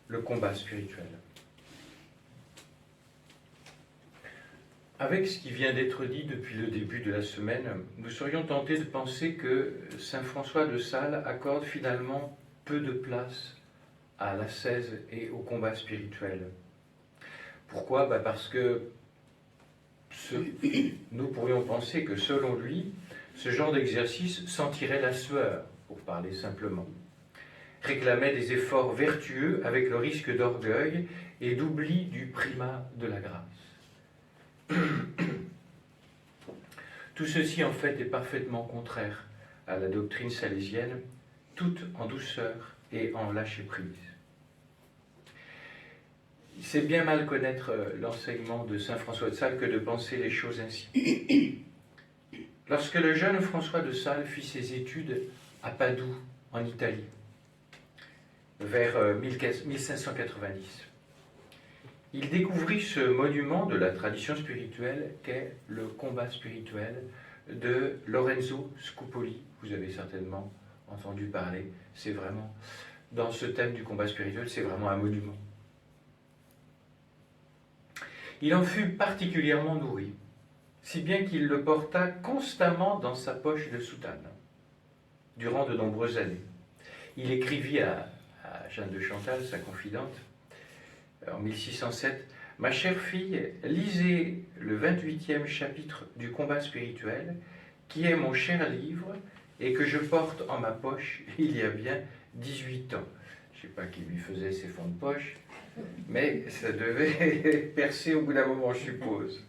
le combat spirituel. Avec ce qui vient d'être dit depuis le début de la semaine, nous serions tentés de penser que saint François de Sales accorde finalement peu de place à l'ascèse et au combat spirituel. Pourquoi ? Parce que nous pourrions penser que selon lui, ce genre d'exercice sentirait la sueur, pour parler simplement, réclamait des efforts vertueux avec le risque d'orgueil et d'oubli du primat de la grâce. Tout ceci en fait est parfaitement contraire à la doctrine salésienne, toute en douceur et en lâcher-prise. C'est bien mal connaître l'enseignement de saint François de Sales que de penser les choses ainsi. Lorsque le jeune François de Sales fit ses études à Padoue, en Italie, vers 1590, il découvrit ce monument de la tradition spirituelle qu'est le combat spirituel de Lorenzo Scupoli. Vous avez certainement entendu parler. C'est vraiment, dans ce thème du combat spirituel, c'est vraiment un monument. Il en fut particulièrement nourri, si bien qu'il le porta constamment dans sa poche de soutane, durant de nombreuses années. Il écrivit à Jeanne de Chantal, sa confidente, en 1607, « Ma chère fille, lisez le 28e chapitre du combat spirituel, qui est mon cher livre et que je porte en ma poche il y a bien 18 ans. » Je ne sais pas qui lui faisait ses fonds de poche, mais ça devait percer au bout d'un moment, je suppose.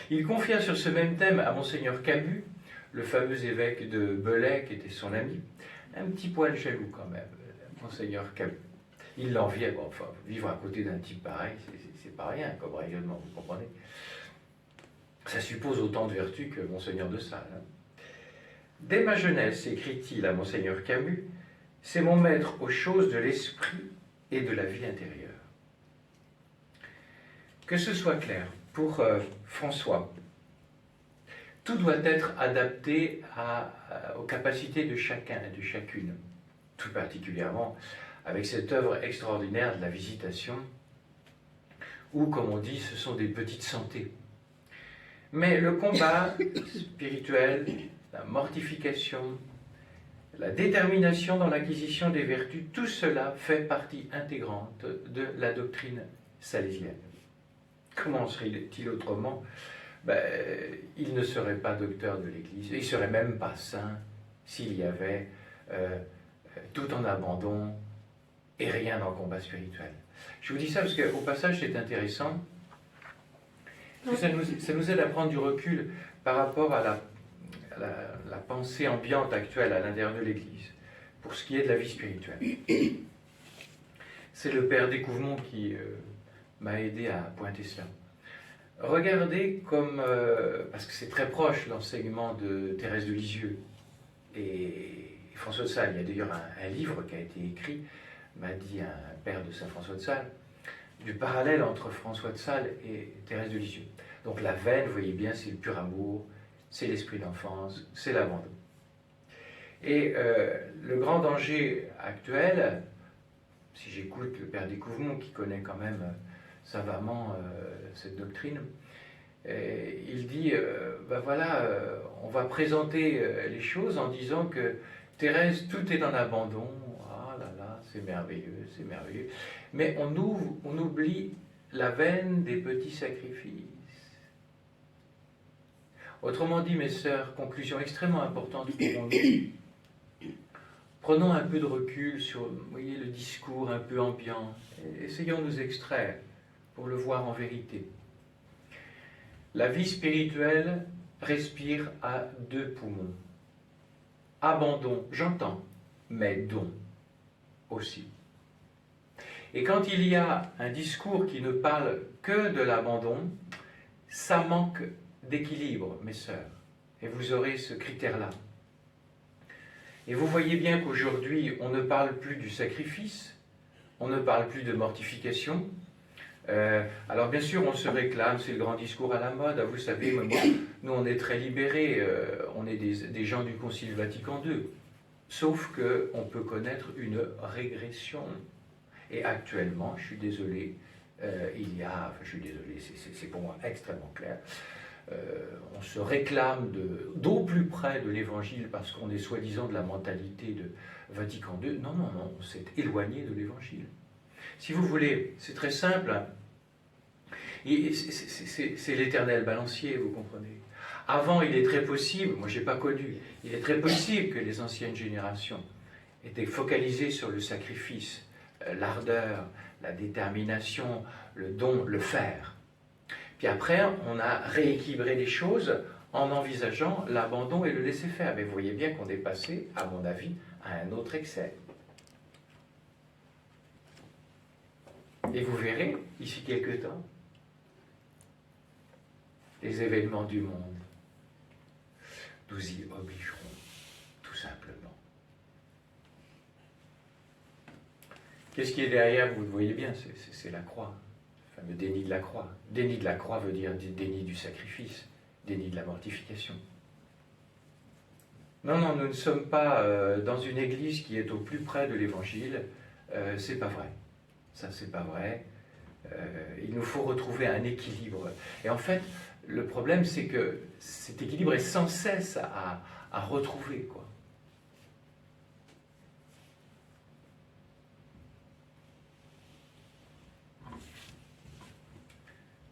Il confia sur ce même thème à Monseigneur Camus, le fameux évêque de Belay, qui était son ami, un petit poil jaloux quand même, Monseigneur Camus. Il l'enviait, bon, enfin, vivre à côté d'un type pareil, c'est pas rien comme rayonnement, vous comprenez. Ça suppose autant de vertus que Monseigneur de Sales. Dès ma jeunesse, écrit-il à Monseigneur Camus, c'est mon maître aux choses de l'esprit et de la vie intérieure. Que ce soit clair, pour François, tout doit être adapté aux capacités de chacun et de chacune, tout particulièrement avec cette œuvre extraordinaire de la visitation, où, comme on dit, ce sont des petites santés. Mais le combat spirituel, la mortification, la détermination dans l'acquisition des vertus, tout cela fait partie intégrante de la doctrine salésienne. Comment serait-il autrement ? Il ne serait pas docteur de l'Église, il ne serait même pas saint s'il y avait tout en abandon et rien dans le combat spirituel. Je vous dis ça parce qu'au passage, c'est intéressant. Parce que ça nous aide à prendre du recul par rapport à la pensée ambiante actuelle à l'intérieur de l'Église, pour ce qui est de la vie spirituelle. C'est le père Découvemont qui m'a aidé à pointer cela. Regardez comme, parce que c'est très proche l'enseignement de Thérèse de Lisieux et François de Sales, il y a d'ailleurs un livre qui a été écrit, m'a dit un père de saint François de Sales, du parallèle entre François de Sales et Thérèse de Lisieux. Donc la veine, vous voyez bien, c'est le pur amour, c'est l'esprit d'enfance, c'est l'abandon. Et le grand danger actuel, si j'écoute le père Découvemont, qui connaît quand même savamment cette doctrine, il dit, on va présenter les choses en disant que Thérèse, tout est en abandon, ah là là, c'est merveilleux, mais on oublie la veine des petits sacrifices. Autrement dit, mes sœurs, conclusion extrêmement importante pour nous. Prenons un peu de recul sur, vous voyez, le discours un peu ambiant. Essayons de nous extraire pour le voir en vérité. La vie spirituelle respire à deux poumons. Abandon, j'entends, mais don aussi. Et quand il y a un discours qui ne parle que de l'abandon, ça manque d'équilibre, mes sœurs. Et vous aurez ce critère-là. Et vous voyez bien qu'aujourd'hui, on ne parle plus du sacrifice, on ne parle plus de mortification. Alors bien sûr, on se réclame, c'est le grand discours à la mode. Vous savez, nous on est très libérés, on est des gens du Concile Vatican II. Sauf qu'on peut connaître une régression. Et actuellement, je suis désolé, je suis désolé, c'est pour moi extrêmement clair, on se réclame d'au plus près de l'Évangile parce qu'on est soi-disant de la mentalité de Vatican II. Non, non, non, on s'est éloigné de l'Évangile. Si vous voulez, c'est très simple, hein. C'est l'éternel balancier, vous comprenez. Avant, il est très possible, moi je n'ai pas connu, il est très possible que les anciennes générations étaient focalisées sur le sacrifice, l'ardeur, la détermination, le don, le faire. Puis après, on a rééquilibré les choses en envisageant l'abandon et le laisser-faire. Mais vous voyez bien qu'on est passé, à mon avis, à un autre excès. Et vous verrez, d'ici quelque temps, les événements du monde nous y obligeront, tout simplement. Qu'est-ce qui est derrière? Vous le voyez bien, c'est la croix. Le fameux déni de la croix. Déni de la croix veut dire déni du sacrifice, déni de la mortification. Non, non, nous ne sommes pas dans une église qui est au plus près de l'évangile. C'est pas vrai. Ça, c'est pas vrai. Il nous faut retrouver un équilibre. Et en fait, le problème, c'est que cet équilibre est sans cesse à retrouver, quoi.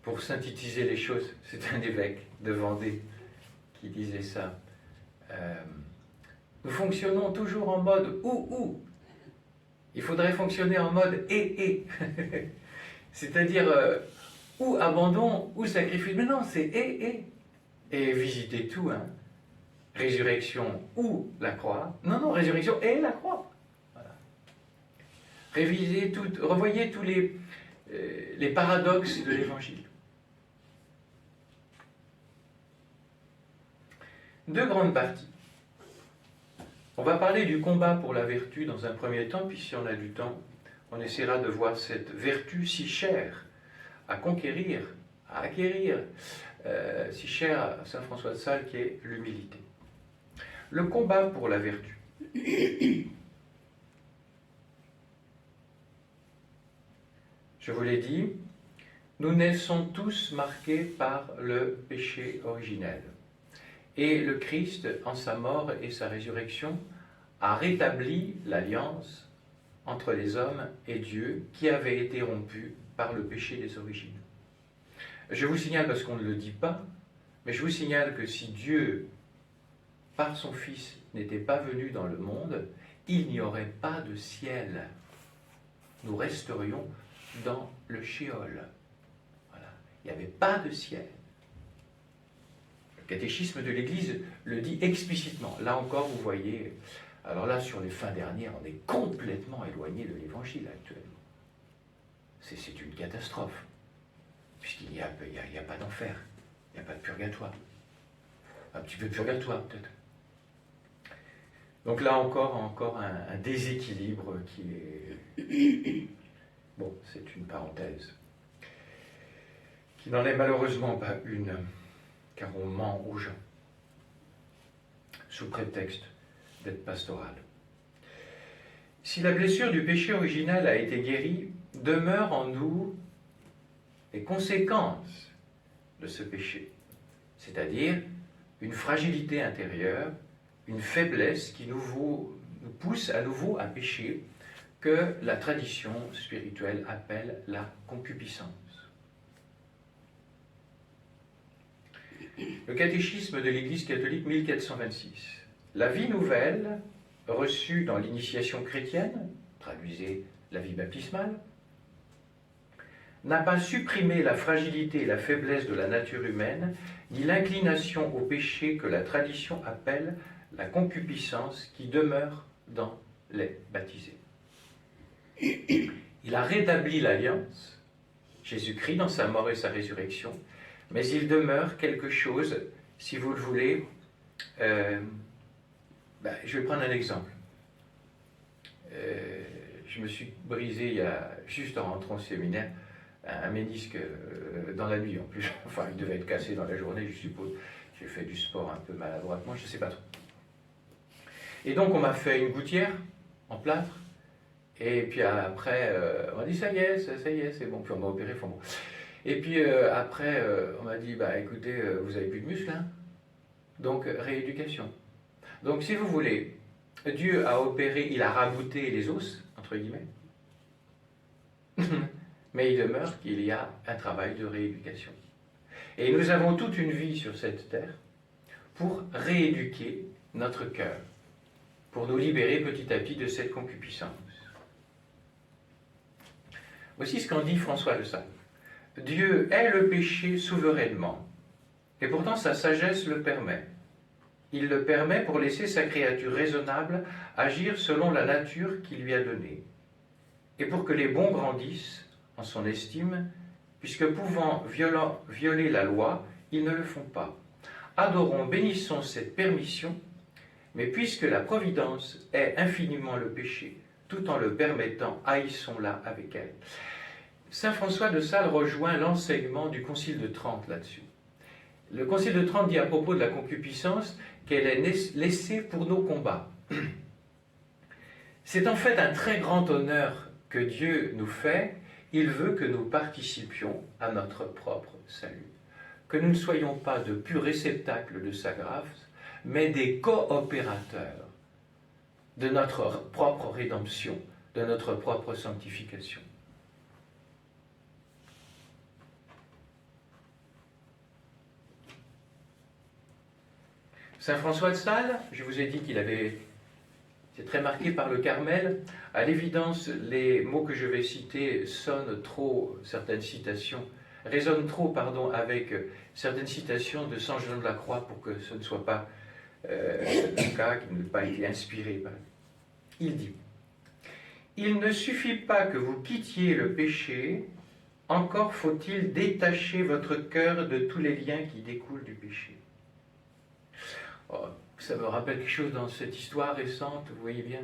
Pour synthétiser les choses, c'est un évêque de Vendée qui disait ça. Nous fonctionnons toujours en mode ou. Il faudrait fonctionner en mode et. C'est-à-dire ou abandon ou sacrifice. Mais non, c'est et. Et visiter tout, hein. Résurrection ou la croix. Non, résurrection et la croix. Voilà. Revoyez tous les paradoxes de l'Évangile. Deux grandes parties. On va parler du combat pour la vertu dans un premier temps, puis si on a du temps, on essaiera de voir cette vertu si chère à conquérir, à acquérir, si chère à saint François de Sales, qui est l'humilité. Le combat pour la vertu. Je vous l'ai dit, nous naissons tous marqués par le péché originel. Et le Christ, en sa mort et sa résurrection, a rétabli l'alliance entre les hommes et Dieu qui avait été rompue par le péché des origines. Je vous signale, parce qu'on ne le dit pas, mais je vous signale que si Dieu, par son Fils, n'était pas venu dans le monde, il n'y aurait pas de ciel. Nous resterions dans le shéol. Voilà. Il n'y avait pas de ciel. Le catéchisme de l'Église le dit explicitement. Là encore, vous voyez, alors là, sur les fins dernières, on est complètement éloigné de l'Évangile actuellement. C'est une catastrophe, puisqu'il n'y a pas d'enfer, il n'y a pas de purgatoire. Un petit peu de purgatoire, peut-être. Donc là encore un déséquilibre qui est... Bon, c'est une parenthèse, qui n'en est malheureusement pas une, car on ment aux gens, sous prétexte d'être pastoral. Si la blessure du péché originel a été guérie, demeurent en nous les conséquences de ce péché, c'est-à-dire une fragilité intérieure, une faiblesse qui nous pousse à nouveau à pécher, que la tradition spirituelle appelle la concupiscence. Le catéchisme de l'Église catholique 1426. La vie nouvelle, reçue dans l'initiation chrétienne, traduisez la vie baptismale, n'a pas supprimé la fragilité et la faiblesse de la nature humaine, ni l'inclination au péché que la tradition appelle la concupiscence qui demeure dans les baptisés. Il a rétabli l'alliance, Jésus-Christ dans sa mort et sa résurrection, mais il demeure quelque chose, si vous le voulez, je vais prendre un exemple. Je me suis brisé, juste en rentrant au séminaire, un ménisque dans la nuit en plus. Enfin, il devait être cassé dans la journée, je suppose. J'ai fait du sport un peu maladroitement, je ne sais pas trop. Et donc, on m'a fait une gouttière en plâtre, Et puis après, on m'a dit ça y est, c'est bon. Puis on m'a opéré, bon. Et puis après, on m'a dit, bah écoutez, vous avez plus de muscles, hein. Donc rééducation. Donc si vous voulez, Dieu a opéré, il a rabouté les os, entre guillemets. Mais il demeure qu'il y a un travail de rééducation. Et nous avons toute une vie sur cette terre pour rééduquer notre cœur, pour nous libérer petit à petit de cette concupiscence. Voici ce qu'en dit François de Sales. Dieu hait le péché souverainement, et pourtant sa sagesse le permet. Il le permet pour laisser sa créature raisonnable agir selon la nature qu'il lui a donnée, et pour que les bons grandissent en son estime, puisque pouvant violer la loi, ils ne le font pas. Adorons, bénissons cette permission, mais puisque la providence hait infiniment le péché, tout en le permettant, haïssons-la avec elle. Saint François de Sales rejoint l'enseignement du Concile de Trente là-dessus. Le Concile de Trente dit à propos de la concupiscence qu'elle est laissée pour nos combats. C'est en fait un très grand honneur que Dieu nous fait. Il veut que nous participions à notre propre salut. Que nous ne soyons pas de purs réceptacles de sa grâce, mais des coopérateurs de notre propre rédemption, de notre propre sanctification. Saint François de Sales, je vous ai dit qu'il avait été très marqué par le Carmel. À l'évidence, les mots que je vais citer sonnent trop, certaines citations, résonnent trop, avec certaines citations de Saint Jean de la Croix pour que ce ne soit pas le cas, qui n'ait pas été inspiré. Il dit, « Il ne suffit pas que vous quittiez le péché, encore faut-il détacher votre cœur de tous les liens qui découlent du péché. » Oh, ça me rappelle quelque chose dans cette histoire récente, vous voyez bien,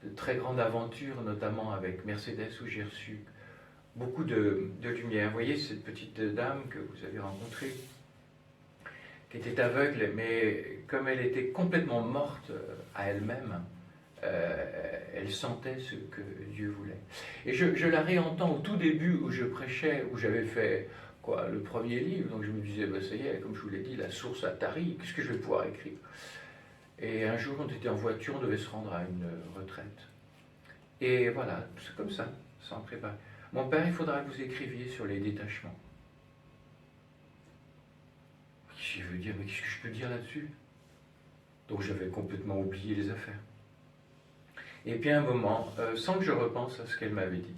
de très grandes aventures, notamment avec Mercedes, où j'ai reçu beaucoup de lumière. Vous voyez cette petite dame que vous avez rencontrée, qui était aveugle, mais comme elle était complètement morte à elle-même, elle sentait ce que Dieu voulait. Et je la réentends au tout début où je prêchais, où j'avais fait le premier livre, donc je me disais, ça y est, comme je vous l'ai dit, la source a tari, qu'est-ce que je vais pouvoir écrire? Et un jour, on était en voiture, on devait se rendre à une retraite. Et voilà, c'est comme ça, sans préparer. Mon père, il faudra que vous écriviez sur les détachements. Je veux dire, mais qu'est-ce que je peux dire là-dessus? Donc j'avais complètement oublié les affaires. Et puis à un moment, sans que je repense à ce qu'elle m'avait dit,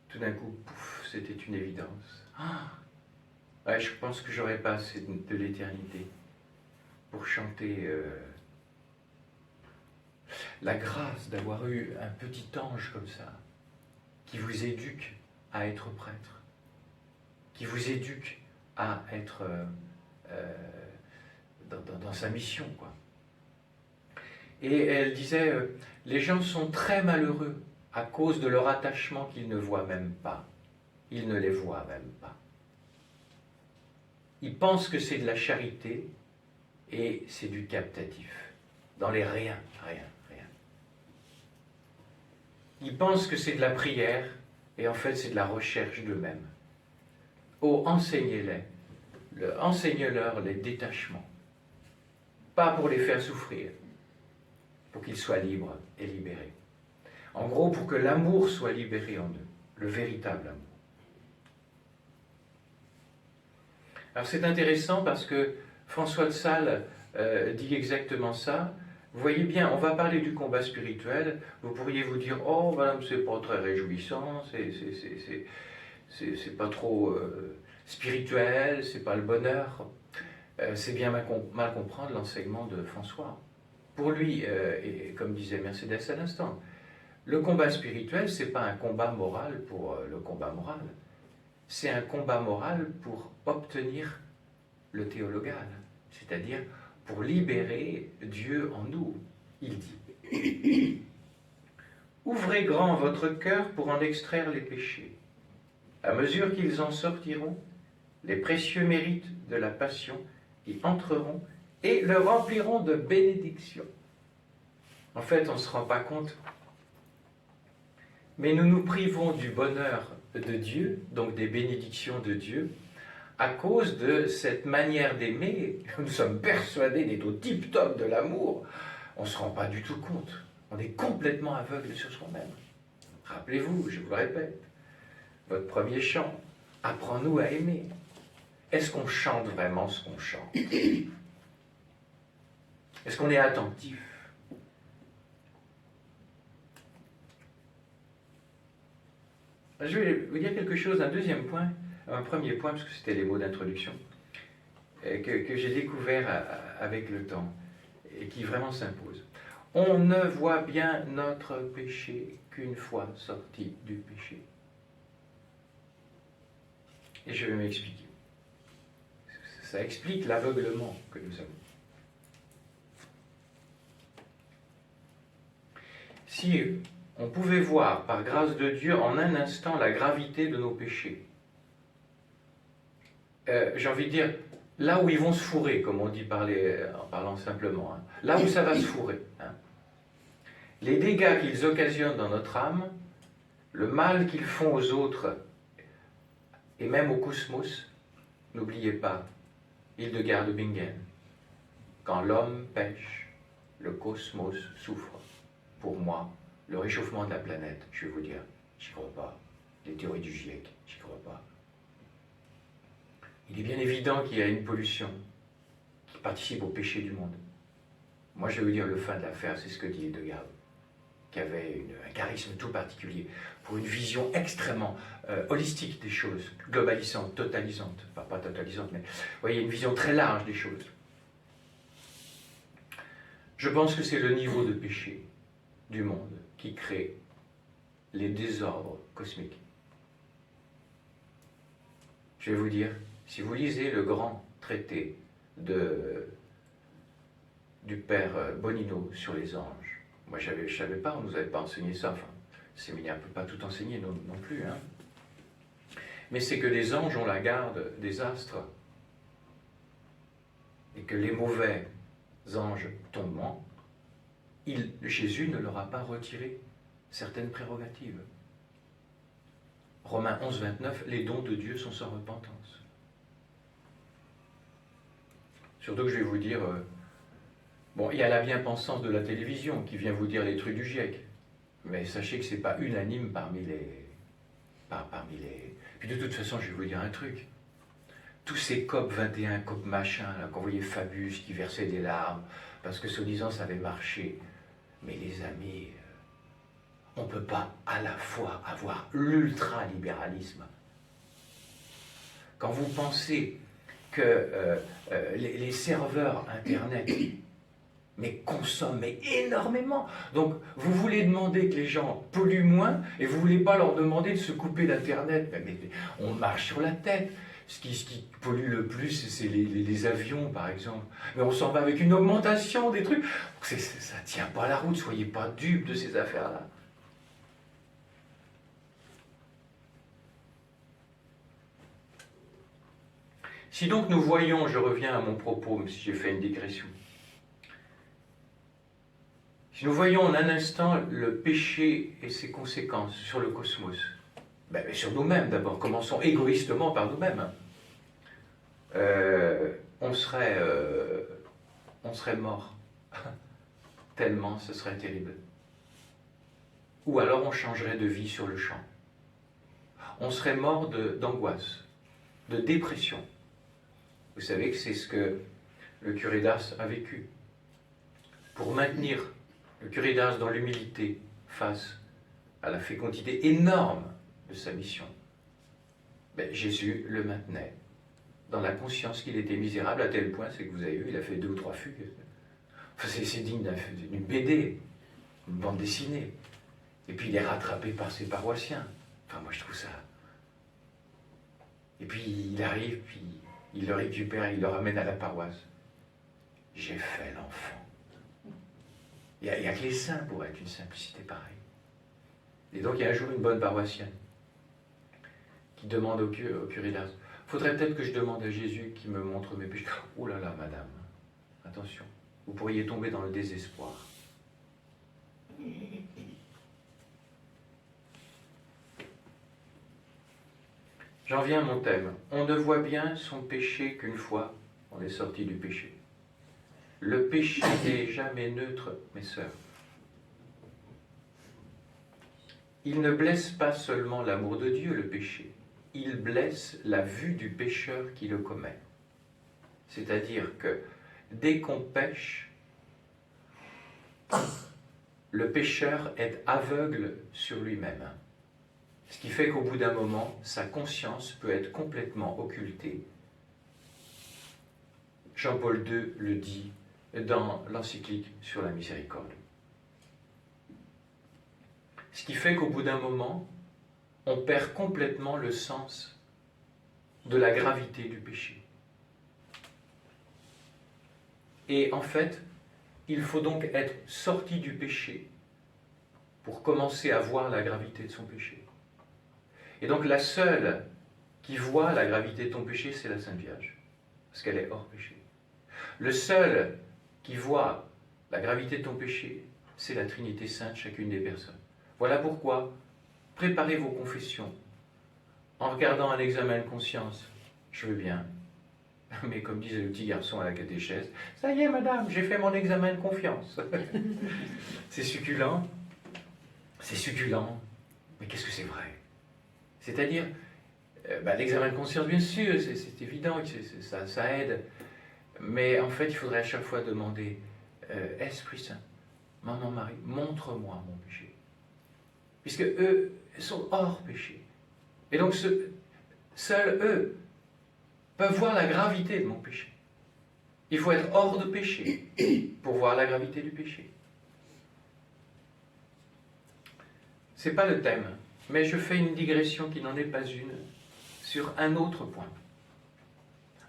tout d'un coup, pouf, c'était une évidence. Ouais, je pense que j'aurais pas assez de l'éternité pour chanter la grâce d'avoir eu un petit ange comme ça, qui vous éduque à être prêtre, qui vous éduque à être dans sa mission, quoi. Et elle disait, les gens sont très malheureux à cause de leur attachement qu'ils ne voient même pas. Ils ne les voient même pas. Ils pensent que c'est de la charité et c'est du captatif. Dans les rien. Ils pensent que c'est de la prière et en fait c'est de la recherche d'eux-mêmes. Oh, enseignez-les. Enseignez-leur les détachements. Pas pour les faire souffrir, pour qu'ils soient libres et libérés. En gros, pour que l'amour soit libéré en eux, le véritable amour. Alors c'est intéressant parce que François de Sales dit exactement ça. Vous voyez bien, on va parler du combat spirituel. Vous pourriez vous dire, oh, madame, c'est pas très réjouissant, c'est pas trop spirituel, c'est pas le bonheur. C'est bien mal comprendre l'enseignement de François. Pour lui, et comme disait Mercedes à l'instant, le combat spirituel, c'est pas un combat moral pour le combat moral. C'est un combat moral pour obtenir le théologal, c'est-à-dire pour libérer Dieu en nous. Il dit, « Ouvrez grand votre cœur pour en extraire les péchés. À mesure qu'ils en sortiront, les précieux mérites de la passion y entreront et le rempliront de bénédictions. » En fait, on ne se rend pas compte, Mais nous nous privons du bonheur de Dieu, donc des bénédictions de Dieu, à cause de cette manière d'aimer. Nous sommes persuadés d'être au tip-top de l'amour. On ne se rend pas du tout compte. On est complètement aveugle sur soi-même. Rappelez-vous, je vous le répète, votre premier chant, apprends-nous à aimer. Est-ce qu'on chante vraiment ce qu'on chante? Est-ce qu'on est attentif? Je vais vous dire quelque chose, un deuxième point, un premier point, parce que c'était les mots d'introduction, que j'ai découvert avec le temps, et qui vraiment s'impose. On ne voit bien notre péché qu'une fois sorti du péché. Et je vais m'expliquer. Ça explique l'aveuglement que nous avons. Si on pouvait voir, par grâce de Dieu, en un instant, la gravité de nos péchés, j'ai envie de dire, là où ils vont se fourrer, comme on dit en parlant simplement, hein, là où ça va se fourrer, hein, les dégâts qu'ils occasionnent dans notre âme, le mal qu'ils font aux autres, et même au cosmos, n'oubliez pas, Hildegard de Bingen, quand l'homme pêche, le cosmos souffre. Pour moi, le réchauffement de la planète, je vais vous dire, j'y crois pas. Les théories du GIEC, j'y crois pas. Il est bien évident qu'il y a une pollution qui participe au péché du monde. Moi, je vais vous dire le fin de l'affaire, c'est ce que dit Hildegard, qui avait un charisme tout particulier, pour une vision extrêmement holistique des choses, globalisante, totalisante, enfin pas totalisante, mais vous voyez, une vision très large des choses. Je pense que c'est le niveau de péché du monde qui crée les désordres cosmiques. Je vais vous dire, si vous lisez le grand traité du père Bonino sur les anges, moi je ne savais pas, on ne nous avait pas enseigné ça, enfin, le séminaire ne peut pas tout enseigner non plus, hein. Mais c'est que les anges ont la garde des astres, et que les mauvais anges tombants, Jésus ne leur a pas retiré certaines prérogatives. Romains 11, 29, les dons de Dieu sont sans repentance. Surtout que je vais vous dire, bon, il y a la bien-pensance de la télévision qui vient vous dire les trucs du GIEC, mais sachez que ce n'est pas unanime parmi les... Puis de toute façon, je vais vous dire un truc. Tous ces COP 21, COP machin, là, qu'on voyait Fabius qui versait des larmes, parce que soi-disant ça avait marché. Mais les amis, on ne peut pas à la fois avoir l'ultralibéralisme. Quand vous pensez que les serveurs Internet consomment énormément, donc vous voulez demander que les gens polluent moins et vous ne voulez pas leur demander de se couper d'Internet, mais on marche sur la tête. Ce qui pollue le plus, c'est les avions, par exemple. Mais on s'en va avec une augmentation des trucs. Ça ne tient pas la route, soyez pas dupes de ces affaires-là. Si donc nous voyons, je reviens à mon propos, même si j'ai fait une digression, si nous voyons en un instant le péché et ses conséquences sur le cosmos, mais sur nous-mêmes d'abord, commençons égoïstement par nous-mêmes, on serait mort, tellement ce serait terrible. Ou alors on changerait de vie sur le champ. On serait mort d'angoisse, de dépression. Vous savez que c'est ce que le curé d'Ars a vécu. Pour maintenir le curé d'Ars dans l'humilité face à la fécondité énorme de sa mission, Jésus le maintenait dans la conscience qu'il était misérable, à tel point, c'est que vous avez vu, il a fait 2 ou 3 fugues. Enfin, c'est digne d'une BD, une bande dessinée. Et puis il est rattrapé par ses paroissiens. Enfin, moi je trouve ça... Et puis il arrive, puis il le récupère, il le ramène à la paroisse. J'ai fait l'enfant. Il n'y a que les saints pour être une simplicité pareille. Et donc il y a un jour une bonne paroissienne qui demande au curé d'Ars, faudrait peut-être que je demande à Jésus qui me montre mes péchés. Oh là là, madame, attention, vous pourriez tomber dans le désespoir. J'en viens à mon thème. On ne voit bien son péché qu'une fois on est sorti du péché. Le péché n'est jamais neutre, mes sœurs. Il ne blesse pas seulement l'amour de Dieu, le péché. Il blesse la vue du pécheur qui le commet. C'est-à-dire que dès qu'on pêche, le pécheur est aveugle sur lui-même. Ce qui fait qu'au bout d'un moment, sa conscience peut être complètement occultée. Jean-Paul II le dit dans l'encyclique sur la miséricorde. Ce qui fait qu'au bout d'un moment, on perd complètement le sens de la gravité du péché. Et en fait, il faut donc être sorti du péché pour commencer à voir la gravité de son péché. Et donc la seule qui voit la gravité de ton péché, c'est la Sainte Vierge, parce qu'elle est hors péché. Le seul qui voit la gravité de ton péché, c'est la Trinité Sainte, chacune des personnes. Voilà pourquoi préparez vos confessions en regardant un examen de conscience. Je veux bien, mais comme disait le petit garçon à la catéchèse, ça y est madame, j'ai fait mon examen de confiance. C'est succulent, mais qu'est-ce que c'est vrai? C'est-à-dire, l'examen de conscience, bien sûr, c'est évident, ça aide, mais en fait, il faudrait à chaque fois demander, Esprit Saint, Maman Marie, montre-moi mon péché. Puisque eux sont hors péché. Et donc, seuls eux peuvent voir la gravité de mon péché. Il faut être hors de péché pour voir la gravité du péché. Ce n'est pas le thème, mais je fais une digression qui n'en est pas une sur un autre point.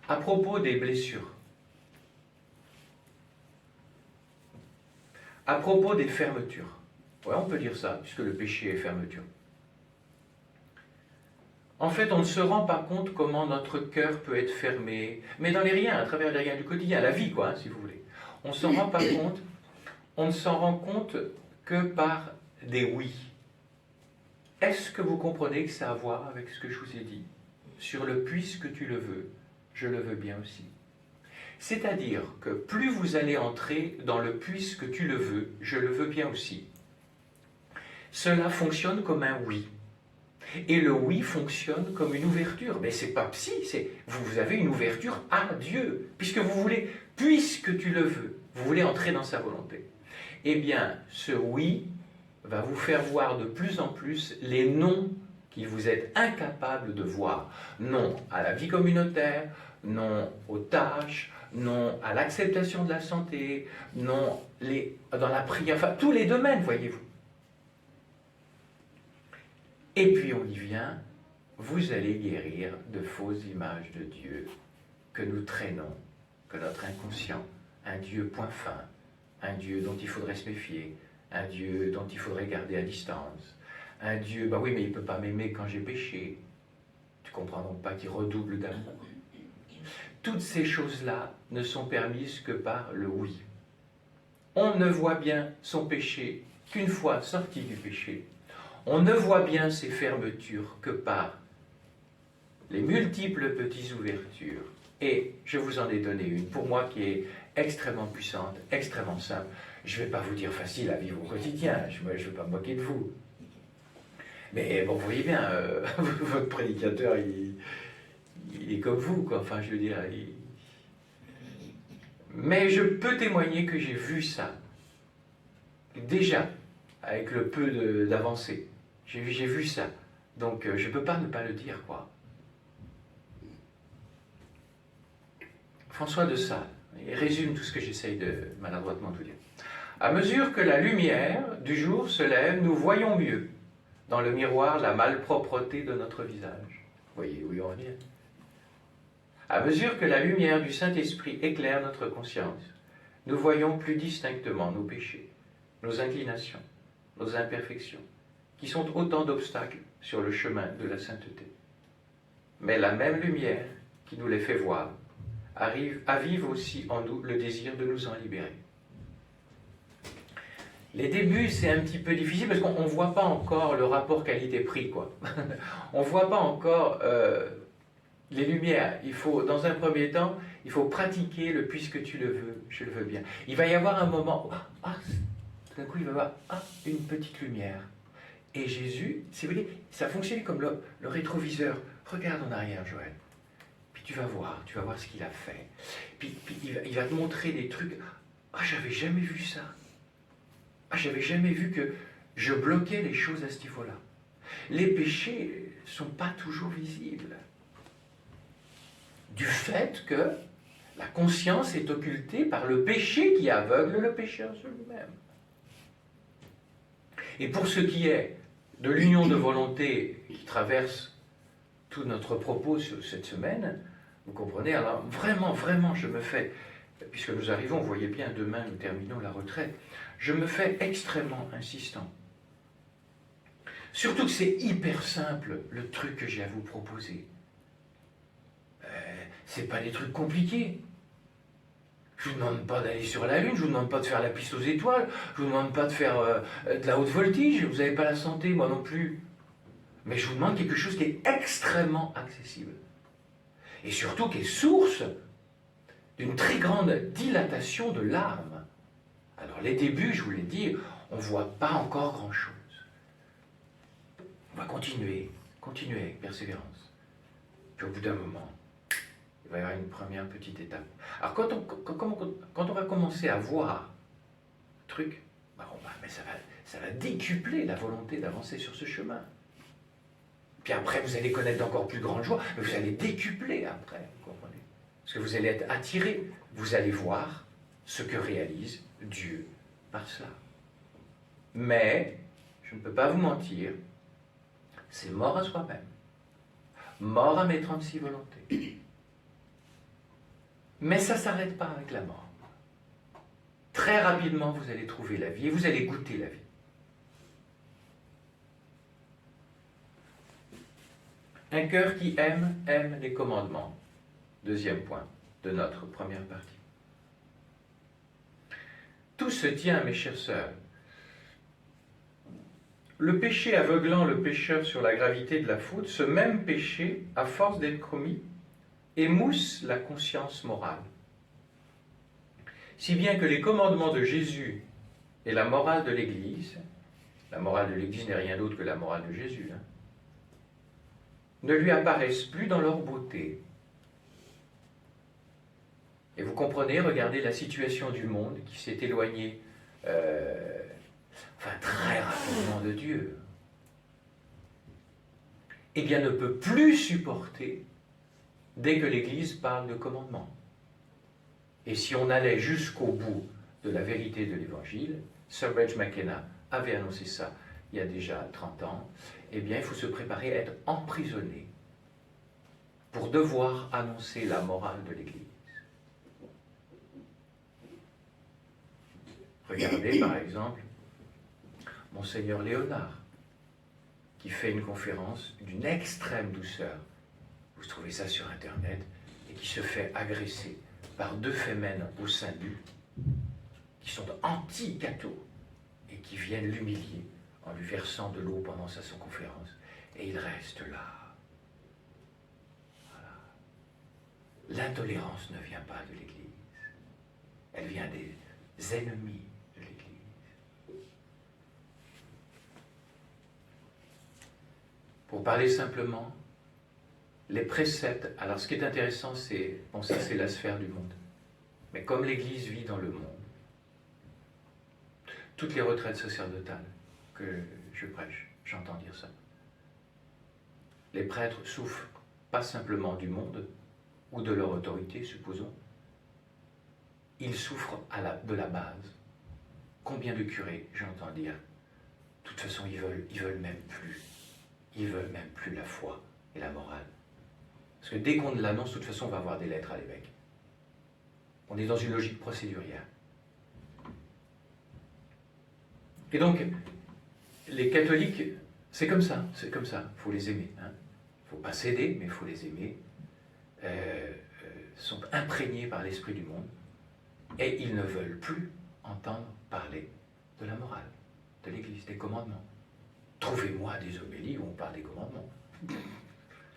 À propos des blessures. À propos des fermetures. Ouais, on peut dire ça, puisque le péché est fermeture. En fait, on ne se rend pas compte comment notre cœur peut être fermé, mais dans les riens, à travers les riens du quotidien, la vie, quoi, si vous voulez. On ne s'en rend pas compte, on ne s'en rend compte que par des oui. Est-ce que vous comprenez que ça a à voir avec ce que je vous ai dit? Sur le puisque tu le veux, je le veux bien aussi. C'est-à-dire que plus vous allez entrer dans le puisque tu le veux, je le veux bien aussi, cela fonctionne comme un oui. Et le oui fonctionne comme une ouverture. Mais c'est pas psy, c'est vous avez une ouverture à Dieu, puisque vous voulez, puisque tu le veux, vous voulez entrer dans sa volonté. Eh bien, ce oui va vous faire voir de plus en plus les non que vous êtes incapable de voir. Non à la vie communautaire, non aux tâches, non à l'acceptation de la santé, non dans la prière, enfin tous les domaines, voyez-vous. Et puis on y vient, vous allez guérir de fausses images de Dieu que nous traînons, que notre inconscient, un Dieu point fin, un Dieu dont il faudrait se méfier, un Dieu dont il faudrait garder à distance, un Dieu, bah oui mais il ne peut pas m'aimer quand j'ai péché, tu comprends donc pas qu'il redouble d'amour. Toutes ces choses-là ne sont permises que par le oui. On ne voit bien son péché qu'une fois sorti du péché. On ne voit bien ces fermetures que par les multiples petites ouvertures. Et je vous en ai donné une, pour moi, qui est extrêmement puissante, extrêmement simple. Je ne vais pas vous dire facile à vivre au quotidien, je ne veux pas me moquer de vous. Mais bon, vous voyez bien, votre prédicateur, il est comme vous, quoi. Enfin, je veux dire, mais je peux témoigner que j'ai vu ça, déjà, avec le peu d'avancée. J'ai vu ça. Donc, je ne peux pas ne pas le dire, quoi. François de Sales, il résume tout ce que j'essaye de maladroitement vous dire. À mesure que la lumière du jour se lève, nous voyons mieux dans le miroir la malpropreté de notre visage. Vous voyez où il revient. À mesure que la lumière du Saint-Esprit éclaire notre conscience, nous voyons plus distinctement nos péchés, nos inclinations, nos imperfections, qui sont autant d'obstacles sur le chemin de la sainteté. Mais la même lumière qui nous les fait voir avive aussi en nous le désir de nous en libérer. Les débuts, c'est un petit peu difficile parce qu'on ne voit pas encore le rapport qualité-prix, quoi. On ne voit pas encore les lumières. Il faut, dans un premier temps, il faut pratiquer le puisque tu le veux, je le veux bien. Il va y avoir un moment où, tout d'un coup, il va y avoir une petite lumière. Et Jésus, si vous voulez, ça fonctionnait comme le rétroviseur. Regarde en arrière, Joël. Puis tu vas voir ce qu'il a fait. Puis il va te montrer des trucs. J'avais jamais vu ça. J'avais jamais vu que je bloquais les choses à ce niveau-là. Les péchés ne sont pas toujours visibles. Du fait que la conscience est occultée par le péché qui aveugle le pécheur sur lui-même. Et pour ce qui est de l'union de volonté qui traverse tout notre propos sur cette semaine, vous comprenez, alors vraiment, je me fais, puisque nous arrivons, vous voyez bien, demain nous terminons la retraite, je me fais extrêmement insistant. Surtout que c'est hyper simple, le truc que j'ai à vous proposer. C'est pas des trucs compliqués. Je ne vous demande pas d'aller sur la Lune, je ne vous demande pas de faire la piste aux étoiles, je ne vous demande pas de faire de la haute voltige, vous n'avez pas la santé, moi non plus. Mais je vous demande quelque chose qui est extrêmement accessible. Et surtout qui est source d'une très grande dilatation de l'âme. Alors les débuts, je vous l'ai dit, on ne voit pas encore grand-chose. On va continuer avec persévérance. Puis au bout d'un moment, il va y avoir une première petite étape. Alors quand on va commencer à voir le truc, mais ça va décupler la volonté d'avancer sur ce chemin. Puis après, vous allez connaître d'encore plus grande joie, mais vous allez décupler après, vous comprenez? Parce que vous allez être attiré, vous allez voir ce que réalise Dieu par cela. Mais, je ne peux pas vous mentir, c'est mort à soi-même, mort à mes 36 volontés. Mais ça ne s'arrête pas avec la mort. Très rapidement, vous allez trouver la vie et vous allez goûter la vie. Un cœur qui aime les commandements. Deuxième point de notre première partie. Tout se tient, mes chères sœurs. Le péché aveuglant le pécheur sur la gravité de la faute, ce même péché, à force d'être commis, émousse la conscience morale. Si bien que les commandements de Jésus et la morale de l'Église, la morale de l'Église n'est rien d'autre que la morale de Jésus, ne lui apparaissent plus dans leur beauté. Et vous comprenez, regardez la situation du monde qui s'est éloigné très rapidement de Dieu. Eh bien, ne peut plus supporter dès que l'Église parle de commandement. Et si on allait jusqu'au bout de la vérité de l'Évangile, Sir Reg McKenna avait annoncé ça il y a déjà 30 ans, eh bien, il faut se préparer à être emprisonné pour devoir annoncer la morale de l'Église. Regardez, par exemple, Monseigneur Léonard, qui fait une conférence d'une extrême douceur. Vous trouvez ça sur Internet, et qui se fait agresser par 2 fémènes au sein du, qui sont anti-cathos, et qui viennent l'humilier en lui versant de l'eau pendant sa conférence. Et il reste là. Voilà. L'intolérance ne vient pas de l'Église. Elle vient des ennemis de l'Église. Pour parler simplement, les préceptes, alors ce qui est intéressant, c'est, ça c'est la sphère du monde. Mais comme l'Église vit dans le monde, toutes les retraites sacerdotales que je prêche, j'entends dire ça. Les prêtres souffrent pas simplement du monde ou de leur autorité, supposons. Ils souffrent de la base. Combien de curés, j'entends dire, de toute façon, ils veulent même plus. Ils veulent même plus la foi et la morale. Parce que dès qu'on l'annonce, de toute façon, on va avoir des lettres à l'évêque. On est dans une logique procédurière. Et donc, les catholiques, c'est comme ça. Il faut les aimer. Il ne faut pas céder, mais il faut les aimer. Sont imprégnés par l'esprit du monde et ils ne veulent plus entendre parler de la morale, de l'Église, des commandements. Trouvez-moi des homélies où on parle des commandements.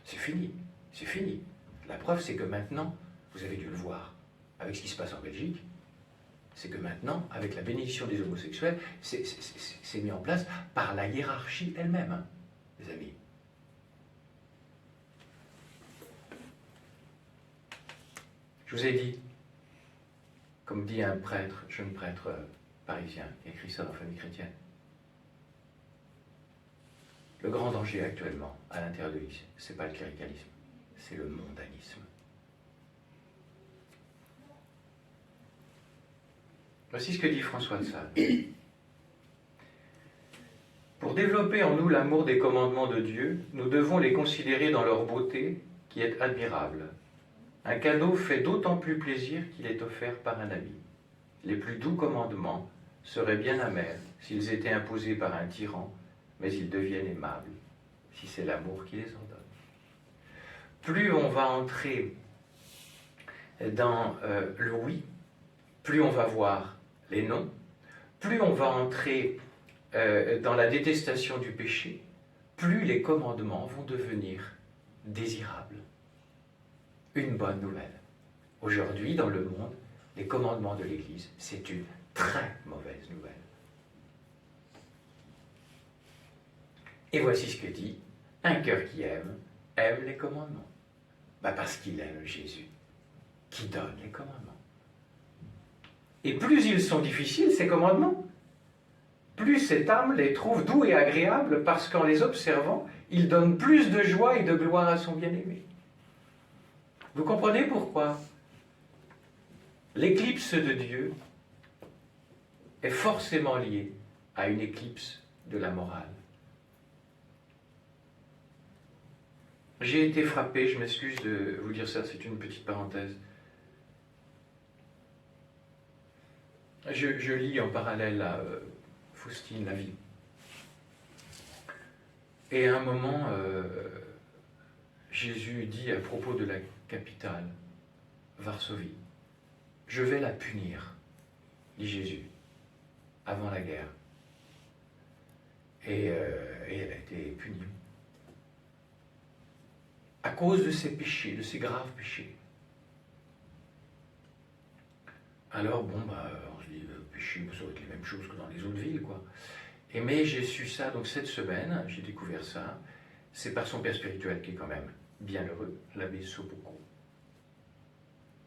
C'est fini, c'est fini. La preuve, c'est que maintenant, vous avez dû le voir avec ce qui se passe en Belgique, c'est que maintenant, avec la bénédiction des homosexuels, c'est mis en place par la hiérarchie elle-même, hein, les amis. Je vous ai dit, comme dit un prêtre, jeune prêtre parisien, qui a écrit ça dans Famille chrétienne, le grand danger actuellement à l'intérieur de l'Église, ce n'est pas le cléricalisme, c'est le mondanisme. Voici ce que dit François de Sales. Pour développer en nous l'amour des commandements de Dieu, nous devons les considérer dans leur beauté, qui est admirable. Un cadeau fait d'autant plus plaisir qu'il est offert par un ami. Les plus doux commandements seraient bien amers s'ils étaient imposés par un tyran, mais ils deviennent aimables si c'est l'amour qui les ordonne. Plus on va entrer dans le oui, plus on va voir les non, plus on va entrer dans la détestation du péché, plus les commandements vont devenir désirables. Une bonne nouvelle. Aujourd'hui, dans le monde, les commandements de l'Église, c'est une très mauvaise nouvelle. Et voici ce que dit un cœur qui aime les commandements. Parce qu'il aime Jésus, qui donne les commandements. Et plus ils sont difficiles, ces commandements, plus cette âme les trouve doux et agréables, parce qu'en les observant, il donne plus de joie et de gloire à son bien-aimé. Vous comprenez pourquoi l'éclipse de Dieu est forcément liée à une éclipse de la morale. J'ai été frappé, je m'excuse de vous dire ça, c'est une petite parenthèse. Je lis en parallèle à Faustine la vie. Et à un moment, Jésus dit à propos de la capitale, Varsovie, « Je vais la punir », dit Jésus, avant la guerre. Et elle a été punie. À cause de ses péchés, de ses graves péchés. Alors, on se dit, péché, ça aurait été les mêmes choses que dans les autres villes, quoi. Mais j'ai su ça, donc cette semaine, j'ai découvert ça, c'est par son père spirituel qui est quand même bienheureux, l'abbé Soboko,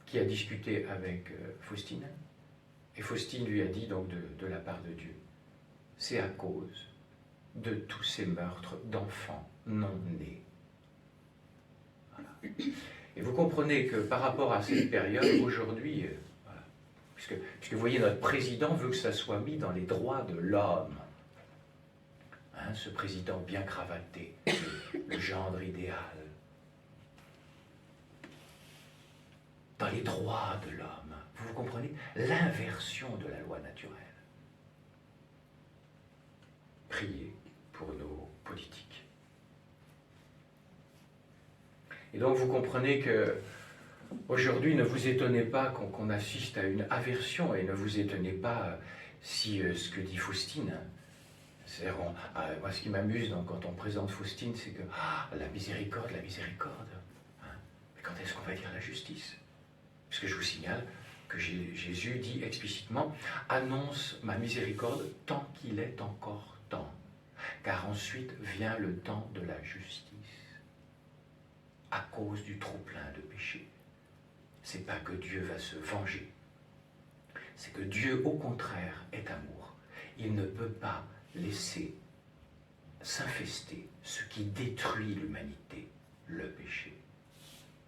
qui a discuté avec Faustine, et Faustine lui a dit donc de la part de Dieu, c'est à cause de tous ces meurtres d'enfants non nés. Voilà. Et vous comprenez que par rapport à cette période, aujourd'hui, voilà, puisque vous voyez, notre président veut que ça soit mis dans les droits de l'homme. Hein, ce président bien cravaté, le gendre idéal. Dans les droits de l'homme. Vous comprenez? L'inversion de la loi naturelle. Priez pour nos politiques. Et donc vous comprenez que aujourd'hui, ne vous étonnez pas qu'on assiste à une aversion, et ne vous étonnez pas si ce que dit Faustine, c'est-à-dire, moi ce qui m'amuse quand on présente Faustine, c'est que la miséricorde, hein, mais quand est-ce qu'on va dire la justice? Parce que je vous signale que Jésus dit explicitement « Annonce ma miséricorde tant qu'il est encore temps, car ensuite vient le temps de la justice, à cause du trop-plein de péché. » C'est pas que Dieu va se venger, c'est que Dieu, au contraire, est amour. Il ne peut pas laisser s'infester ce qui détruit l'humanité, le péché.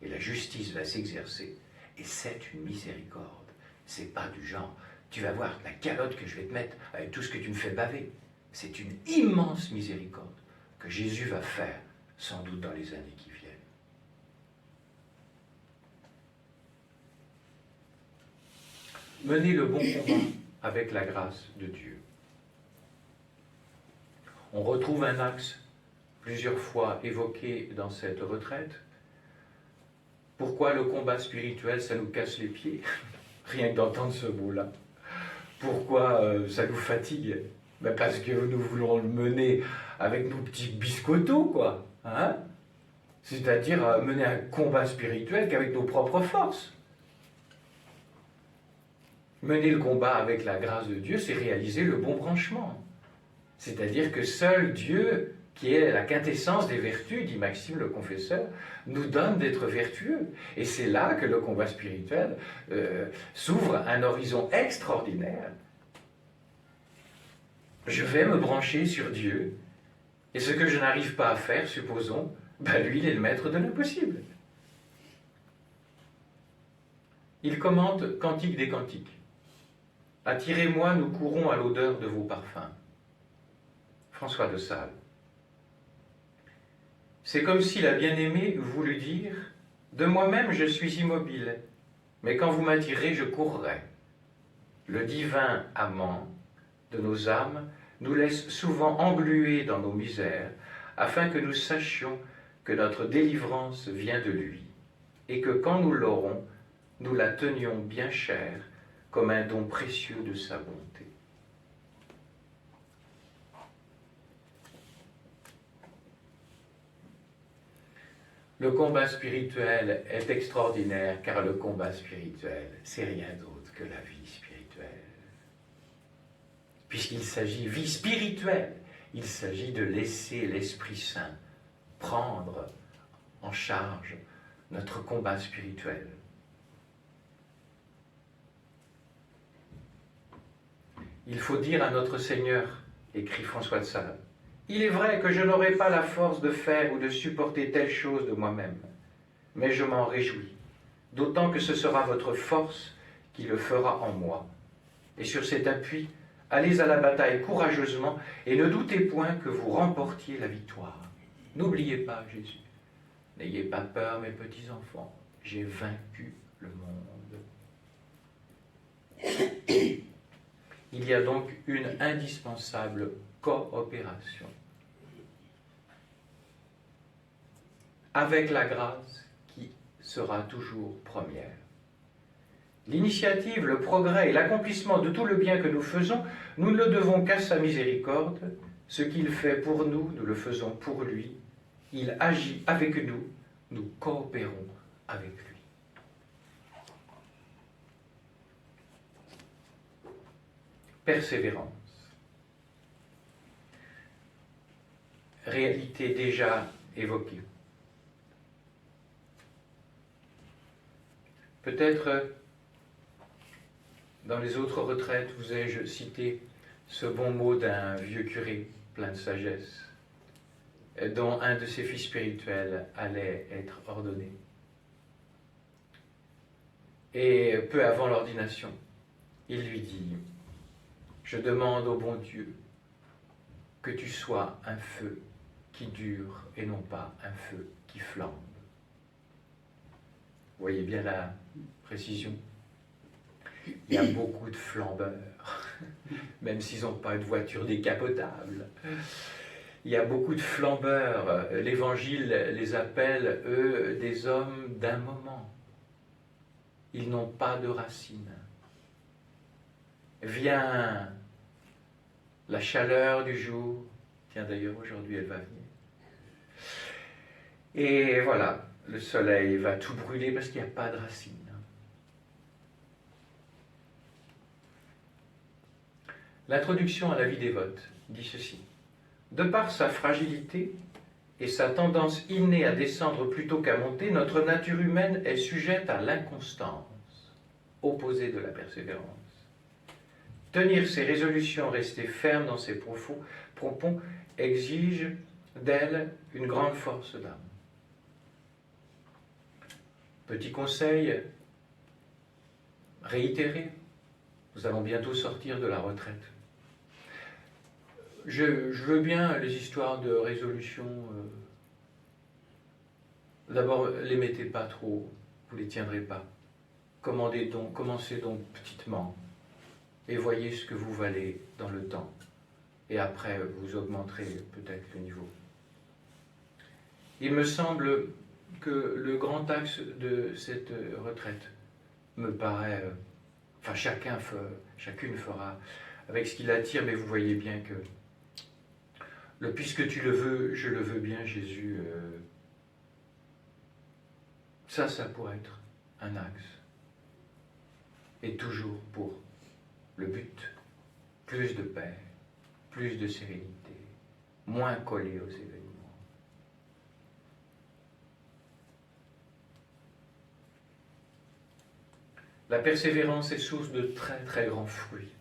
Et la justice va s'exercer. Et c'est une miséricorde. C'est pas du genre, tu vas voir la calotte que je vais te mettre avec tout ce que tu me fais baver. C'est une immense miséricorde que Jésus va faire, sans doute dans les années qui viennent. Menez le bon combat avec la grâce de Dieu. On retrouve un axe plusieurs fois évoqué dans cette retraite. Pourquoi le combat spirituel, ça nous casse les pieds? Rien que d'entendre ce mot-là. Pourquoi ça nous fatigue? Ben parce que nous voulons le mener avec nos petits biscottos, quoi. Hein? C'est-à-dire mener un combat spirituel qu'avec nos propres forces. Mener le combat avec la grâce de Dieu, c'est réaliser le bon branchement. C'est-à-dire que seul Dieu, qui est la quintessence des vertus, dit Maxime le confesseur, nous donne d'être vertueux. Et c'est là que le combat spirituel s'ouvre un horizon extraordinaire. Je vais me brancher sur Dieu, et ce que je n'arrive pas à faire, supposons, ben lui, il est le maître de l'impossible. Il commente Cantique des Cantiques. Attirez-moi, nous courons à l'odeur de vos parfums. François de Sales. C'est comme si la bien-aimée voulut dire « De moi-même, je suis immobile, mais quand vous m'attirez, je courrai. » Le divin amant de nos âmes nous laisse souvent englués dans nos misères, afin que nous sachions que notre délivrance vient de lui, et que quand nous l'aurons, nous la tenions bien chère, comme un don précieux de sa bonté. Le combat spirituel est extraordinaire, car le combat spirituel, c'est rien d'autre que la vie spirituelle. Puisqu'il s'agit, vie spirituelle, il s'agit de laisser l'Esprit Saint prendre en charge notre combat spirituel. Il faut dire à notre Seigneur, écrit François de Sales, « Il est vrai que je n'aurai pas la force de faire ou de supporter telle chose de moi-même, mais je m'en réjouis, d'autant que ce sera votre force qui le fera en moi. Et sur cet appui, allez à la bataille courageusement et ne doutez point que vous remportiez la victoire. N'oubliez pas Jésus. N'ayez pas peur, mes petits-enfants, j'ai vaincu le monde. » Il y a donc une indispensable coopération avec la grâce qui sera toujours première. L'initiative, le progrès et l'accomplissement de tout le bien que nous faisons, nous ne le devons qu'à sa miséricorde. Ce qu'il fait pour nous, nous le faisons pour lui. Il agit avec nous, nous coopérons avec lui. Persévérance. Réalité déjà évoquée. Peut-être dans les autres retraites vous ai-je cité ce bon mot d'un vieux curé plein de sagesse, dont un de ses fils spirituels allait être ordonné. Et peu avant l'ordination, il lui dit « Je demande au bon Dieu que tu sois un feu qui dure et non pas un feu qui flambe. » Vous voyez bien la précision. Il y a beaucoup de flambeurs, même s'ils n'ont pas de voiture décapotable. Il y a beaucoup de flambeurs. L'Évangile les appelle, eux, des hommes d'un moment. Ils n'ont pas de racines. Vient la chaleur du jour. Tiens, d'ailleurs, aujourd'hui, elle va venir. Et voilà, le soleil va tout brûler parce qu'il n'y a pas de racines. L'introduction à la vie dévote dit ceci. De par sa fragilité et sa tendance innée à descendre plutôt qu'à monter, notre nature humaine est sujette à l'inconstance, opposée de la persévérance. Tenir ses résolutions, rester ferme dans ses propos, exige d'elle une grande force d'âme. Petit conseil réitéré, nous allons bientôt sortir de la retraite. Je veux bien les histoires de résolution. D'abord, les mettez pas trop, vous les tiendrez pas. Commencez donc petitement et voyez ce que vous valez dans le temps. Et après, vous augmenterez peut-être le niveau. Il me semble que le grand axe de cette retraite me paraît Enfin, chacune fera avec ce qui l'attire, mais vous voyez bien que le puisque tu le veux, je le veux bien, Jésus, ça pourrait être un axe. Et toujours pour le but, plus de paix, plus de sérénité, moins collé aux événements. La persévérance est source de très très grands fruits.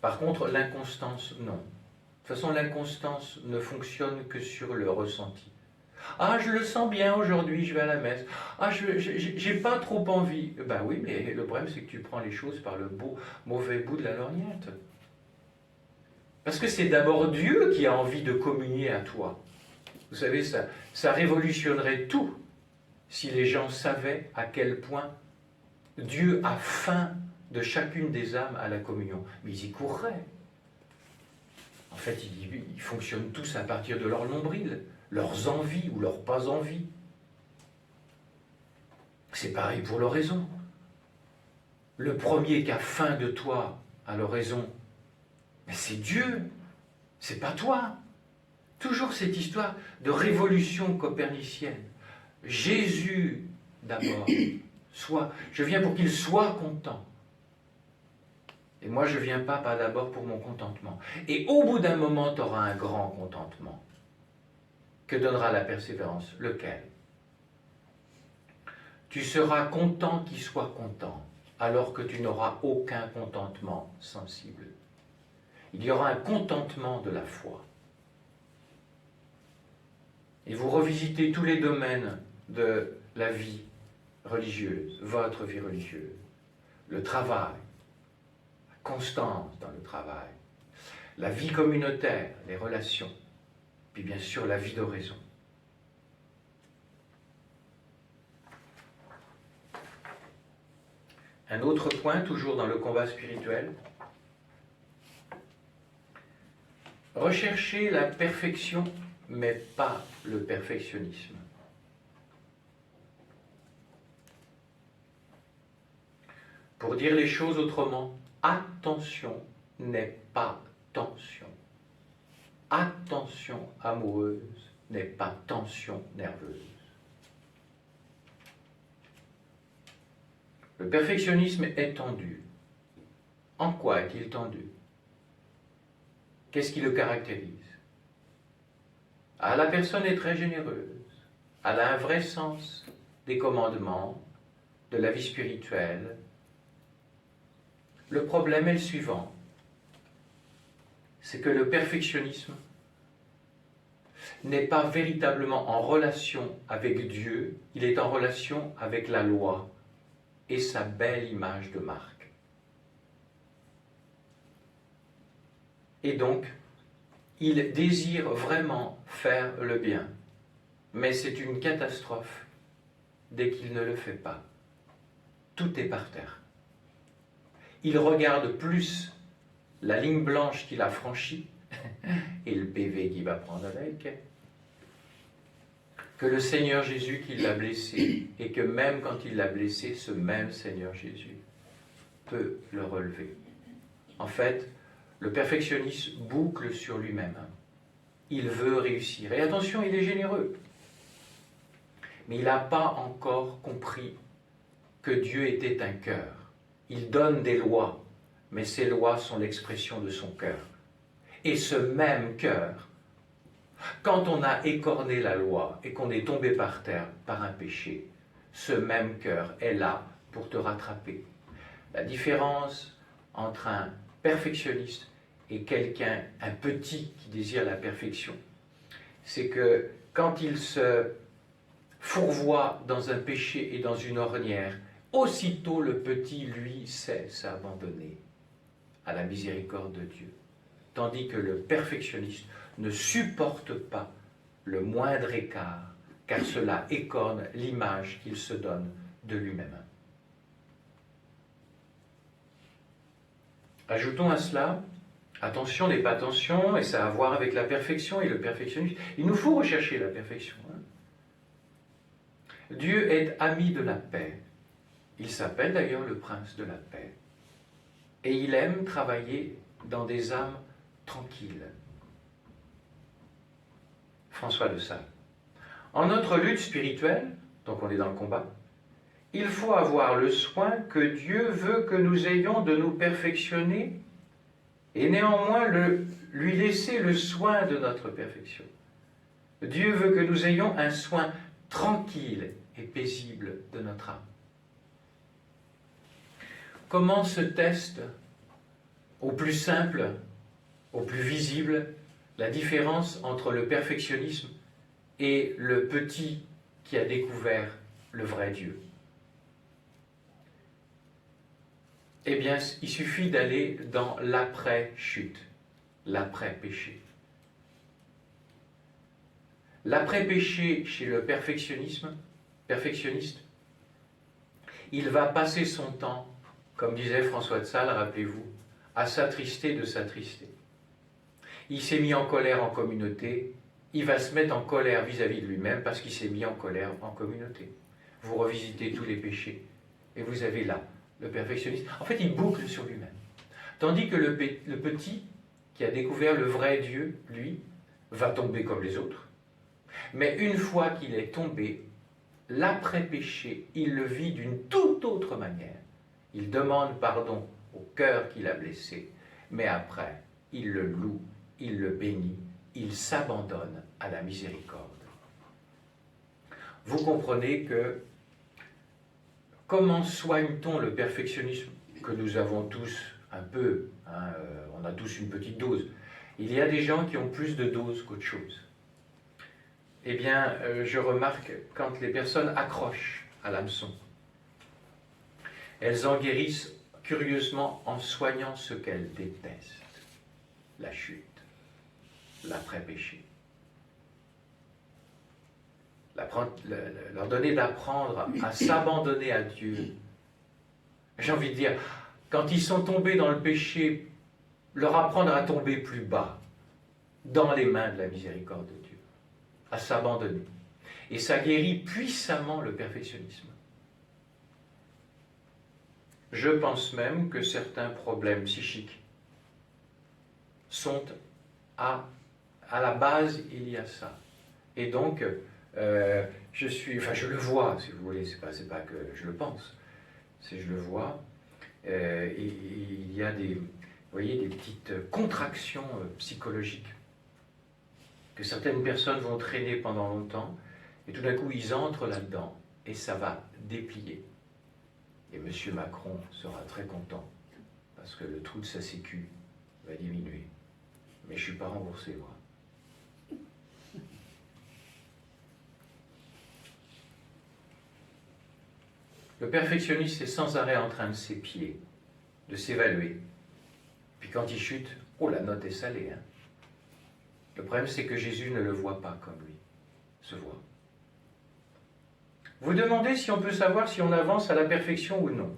Par contre, l'inconstance, non. De toute façon, l'inconstance ne fonctionne que sur le ressenti. Ah, je le sens bien aujourd'hui, je vais à la messe. Ah, j'ai pas trop envie. Ben oui, mais le problème, c'est que tu prends les choses par le mauvais bout de la lorgnette. Parce que c'est d'abord Dieu qui a envie de communier à toi. Vous savez, ça révolutionnerait tout si les gens savaient à quel point Dieu a faim de chacune des âmes à la communion. Mais ils y courraient. En fait, ils fonctionnent tous à partir de leur nombril, leurs envies ou leurs pas envies. C'est pareil pour l'oraison. Le premier qui a faim de toi à l'oraison, mais c'est Dieu, c'est pas toi. Toujours cette histoire de révolution copernicienne. Jésus, d'abord, je viens pour qu'il soit content. Et moi, je ne viens pas d'abord pour mon contentement. Et au bout d'un moment, tu auras un grand contentement. Que donnera la persévérance? Lequel? Tu seras content qu'il soit content, alors que tu n'auras aucun contentement sensible. Il y aura un contentement de la foi. Et vous revisitez tous les domaines de la vie religieuse, votre vie religieuse, le travail, la constance dans le travail, la vie communautaire, les relations, puis bien sûr la vie d'oraison. Un autre point, toujours dans le combat spirituel, rechercher la perfection, mais pas le perfectionnisme. Pour dire les choses autrement, attention n'est pas tension. Attention amoureuse n'est pas tension nerveuse. Le perfectionnisme est tendu. En quoi est-il tendu? Qu'est-ce qui le caractérise? Ah, la personne est très généreuse. Elle a un vrai sens des commandements, de la vie spirituelle. Le problème est le suivant. C'est que le perfectionnisme n'est pas véritablement en relation avec Dieu, il est en relation avec la loi et sa belle image de marque. Et donc, il désire vraiment faire le bien, mais c'est une catastrophe dès qu'il ne le fait pas. Tout est par terre. Il regarde plus la ligne blanche qu'il a franchie et le PV qu'il va prendre avec, que le Seigneur Jésus qui l'a blessé, et que même quand il l'a blessé, ce même Seigneur Jésus peut le relever. En fait, le perfectionniste boucle sur lui-même. Il veut réussir. Et attention, il est généreux. Mais il n'a pas encore compris que Dieu était un cœur. Il donne des lois, mais ces lois sont l'expression de son cœur. Et ce même cœur, quand on a écorné la loi et qu'on est tombé par terre par un péché, ce même cœur est là pour te rattraper. La différence entre un perfectionniste et quelqu'un, un petit qui désire la perfection, c'est que quand il se fourvoie dans un péché et dans une ornière, aussitôt le petit, lui, sait s'abandonner à la miséricorde de Dieu. Tandis que le perfectionniste ne supporte pas le moindre écart, car cela écorne l'image qu'il se donne de lui-même. Ajoutons à cela, attention n'est pas attention, et ça a à voir avec la perfection et le perfectionnisme. Il nous faut rechercher la perfection. Dieu est ami de la paix. Il s'appelle d'ailleurs le prince de la paix. Et il aime travailler dans des âmes tranquilles. François de Sales. En notre lutte spirituelle, donc on est dans le combat, il faut avoir le soin que Dieu veut que nous ayons de nous perfectionner et néanmoins lui laisser le soin de notre perfection. Dieu veut que nous ayons un soin tranquille et paisible de notre âme. Comment se teste au plus simple, au plus visible, la différence entre le perfectionnisme et le petit qui a découvert le vrai Dieu? Eh bien, il suffit d'aller dans l'après-chute, l'après-péché. L'après-péché chez le perfectionniste, il va passer son temps, comme disait François de Sales, rappelez-vous, à s'attrister de s'attrister. Il s'est mis en colère en communauté, il va se mettre en colère vis-à-vis de lui-même parce qu'il s'est mis en colère en communauté. Vous revisitez tous les péchés et vous avez là le perfectionniste. En fait, il boucle sur lui-même. Tandis que le petit, qui a découvert le vrai Dieu, lui, va tomber comme les autres. Mais une fois qu'il est tombé, l'après-péché, il le vit d'une toute autre manière. Il demande pardon au cœur qu'il a blessé, mais après, il le loue, il le bénit, il s'abandonne à la miséricorde. Vous comprenez que comment soigne-t-on le perfectionnisme que nous avons tous un peu, on a tous une petite dose. Il y a des gens qui ont plus de doses qu'autre chose. Eh bien, je remarque quand les personnes accrochent à l'hameçon, elles en guérissent curieusement en soignant ce qu'elles détestent, la chute, l'après-péché. Leur donner d'apprendre à s'abandonner à Dieu. J'ai envie de dire, quand ils sont tombés dans le péché, leur apprendre à tomber plus bas, dans les mains de la miséricorde de Dieu, à s'abandonner. Et ça guérit puissamment le perfectionnisme. Je pense même que certains problèmes psychiques sont à la base, il y a ça. Et donc, je le vois, si vous voulez, c'est pas que je le pense, c'est je le vois, et il y a des petites contractions psychologiques que certaines personnes vont traîner pendant longtemps, et tout d'un coup ils entrent là-dedans, et ça va déplier. Et M. Macron sera très content, parce que le trou de sa sécu va diminuer. Mais je ne suis pas remboursé, moi. Le perfectionniste est sans arrêt en train de s'épier, de s'évaluer. Puis quand il chute, oh, la note est salée. Hein. Le problème, c'est que Jésus ne le voit pas comme lui se voit. Vous demandez si on peut savoir si on avance à la perfection ou non.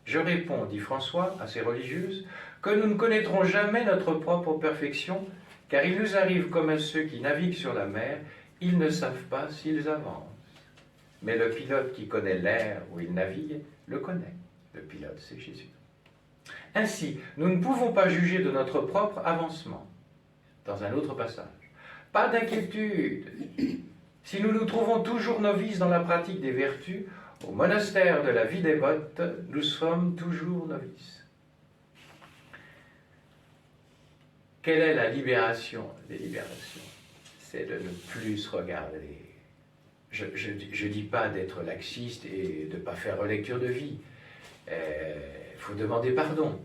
Je réponds, dit François à ces religieuses, que nous ne connaîtrons jamais notre propre perfection, car il nous arrive comme à ceux qui naviguent sur la mer, ils ne savent pas s'ils avancent. Mais le pilote qui connaît l'air où il navigue, le connaît. Le pilote, c'est Jésus. Ainsi, nous ne pouvons pas juger de notre propre avancement. Dans un autre passage. Pas d'inquiétude. Si nous nous trouvons toujours novices dans la pratique des vertus, au monastère de la vie dévote, nous sommes toujours novices. Quelle est la libération des libérations? C'est de ne plus se regarder. Je ne dis pas d'être laxiste et de ne pas faire relecture de vie. Il faut demander pardon.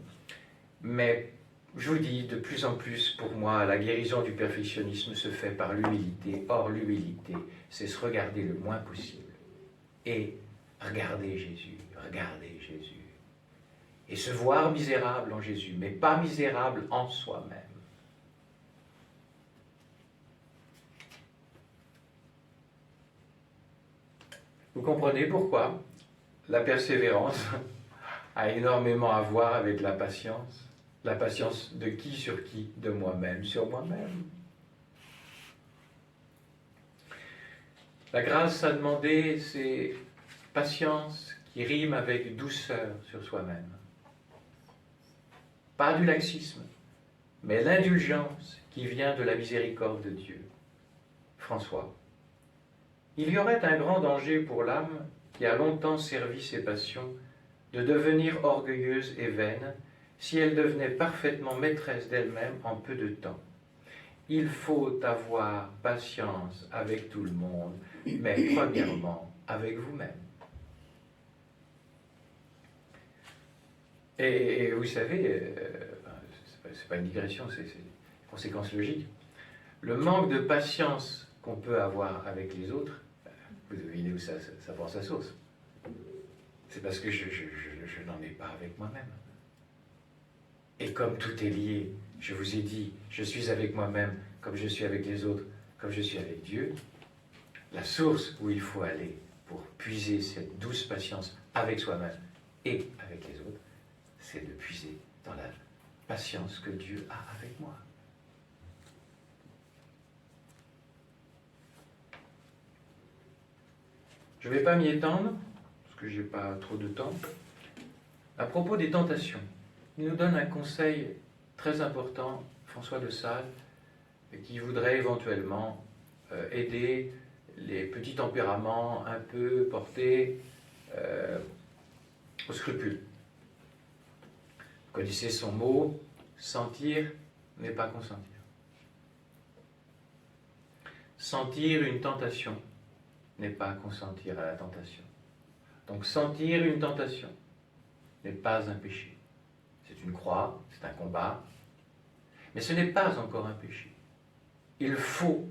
Mais je vous dis, de plus en plus, pour moi, la guérison du perfectionnisme se fait par l'humilité. Or, l'humilité, c'est se regarder le moins possible. Et regarder Jésus, et se voir misérable en Jésus, mais pas misérable en soi-même. Vous comprenez pourquoi la persévérance a énormément à voir avec la patience. La patience de qui sur qui? De moi-même sur moi-même. La grâce à demander, c'est patience qui rime avec douceur sur soi-même. Pas du laxisme, mais l'indulgence qui vient de la miséricorde de Dieu. François. Il y aurait un grand danger pour l'âme qui a longtemps servi ses passions de devenir orgueilleuse et vaine si elle devenait parfaitement maîtresse d'elle-même en peu de temps. Il faut avoir patience avec tout le monde, mais premièrement avec vous-même. Et vous savez, c'est pas une digression, c'est une conséquence logique. Le manque de patience qu'on peut avoir avec les autres, vous devinez où ça prend sa sauce. C'est parce que je n'en ai pas avec moi-même. Et comme tout est lié, je vous ai dit, je suis avec moi-même comme je suis avec les autres, comme je suis avec Dieu. La source où il faut aller pour puiser cette douce patience avec soi-même et avec les autres, c'est de puiser dans la patience que Dieu a avec moi. Je ne vais pas m'y étendre, parce que je n'ai pas trop de temps. À propos des tentations, il nous donne un conseil très important, François de Sales, qui voudrait éventuellement aider les petits tempéraments un peu portés au scrupule. Vous connaissez son mot, sentir n'est pas consentir. Sentir une tentation n'est pas consentir à la tentation. Donc sentir une tentation n'est pas un péché. C'est une croix, c'est un combat, mais ce n'est pas encore un péché. Il faut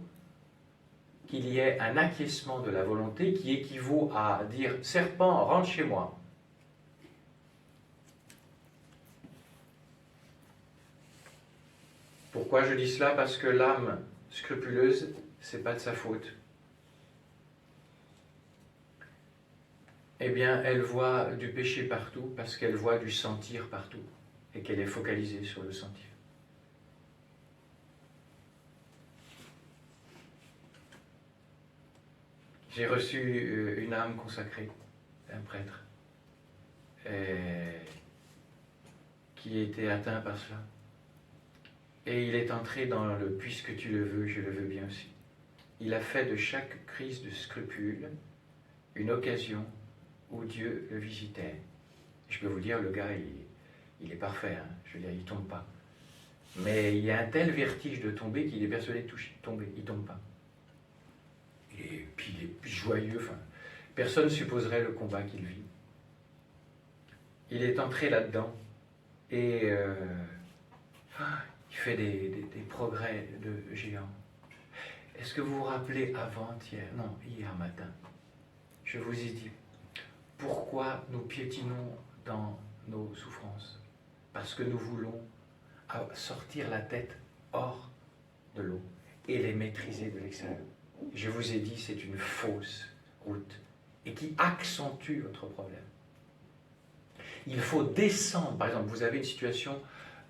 qu'il y ait un acquiescement de la volonté qui équivaut à dire « Serpent, rentre chez moi ». Pourquoi je dis cela? Parce que l'âme scrupuleuse, ce n'est pas de sa faute. Eh bien, elle voit du péché partout parce qu'elle voit du sentir partout et qu'elle est focalisée sur le sentir. J'ai reçu une âme consacrée, un prêtre, qui était atteint par cela. Et il est entré dans le « puisque tu le veux, je le veux bien aussi ». Il a fait de chaque crise de scrupule une occasion où Dieu le visitait. Je peux vous dire, le gars, il est parfait, hein. Je veux dire, il ne tombe pas. Mais il y a un tel vertige de tomber qu'il est persuadé de tomber, il ne tombe pas. Et puis il est joyeux, enfin, personne ne supposerait le combat qu'il vit. Il est entré là-dedans et il fait des progrès de géant. Est-ce que vous vous rappelez avant-hier, non, hier matin, je vous ai dit, pourquoi nous piétinons dans nos souffrances? Parce que nous voulons sortir la tête hors de l'eau et les maîtriser de l'extérieur. Je vous ai dit, c'est une fausse route et qui accentue votre problème. Il faut descendre. Par exemple, vous avez une situation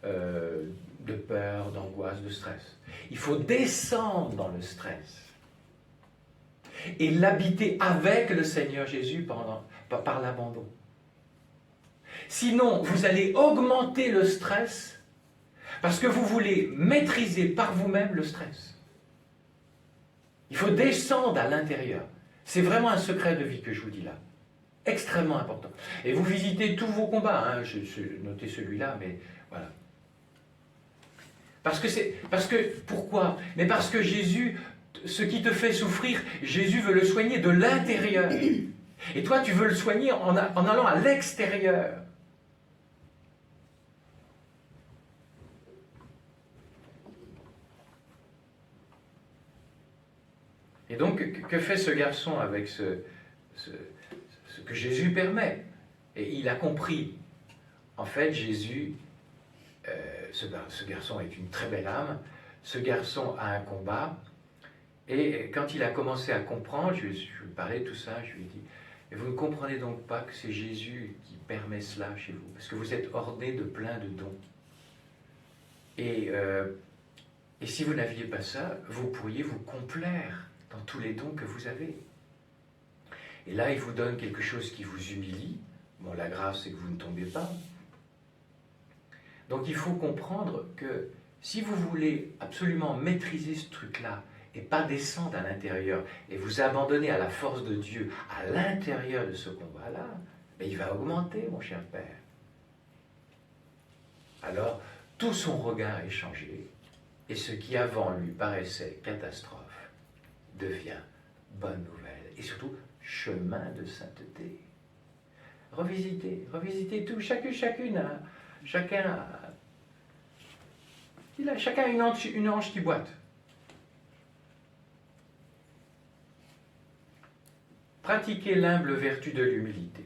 de peur, d'angoisse, de stress. Il faut descendre dans le stress et l'habiter avec le Seigneur Jésus par l'abandon. Sinon, vous allez augmenter le stress parce que vous voulez maîtriser par vous-même le stress. Il faut descendre à l'intérieur. C'est vraiment un secret de vie que je vous dis là. Extrêmement important. Et vous visitez tous vos combats. Hein. J'ai noté celui-là, mais voilà. Pourquoi? Mais parce que Jésus, ce qui te fait souffrir, Jésus veut le soigner de l'intérieur. Et toi, tu veux le soigner en allant à l'extérieur. Et donc, que fait ce garçon avec ce que Jésus permet? Et il a compris. En fait, Jésus, ce garçon est une très belle âme, ce garçon a un combat, et quand il a commencé à comprendre, je lui parlais de tout ça, je lui ai dit, mais vous ne comprenez donc pas que c'est Jésus qui permet cela chez vous, parce que vous êtes orné de plein de dons. Et si vous n'aviez pas ça, vous pourriez vous complaire dans tous les dons que vous avez. Et là, il vous donne quelque chose qui vous humilie. Bon, la grâce, c'est que vous ne tombez pas. Donc il faut comprendre que si vous voulez absolument maîtriser ce truc-là, et pas descendre à l'intérieur, et vous abandonner à la force de Dieu, à l'intérieur de ce combat-là, ben, il va augmenter, mon cher Père. Alors, tout son regard est changé, et ce qui avant lui paraissait catastrophe devient bonne nouvelle, et surtout chemin de sainteté. Revisitez tout, chacun a une hanche qui boite. Pratiquez l'humble vertu de l'humilité.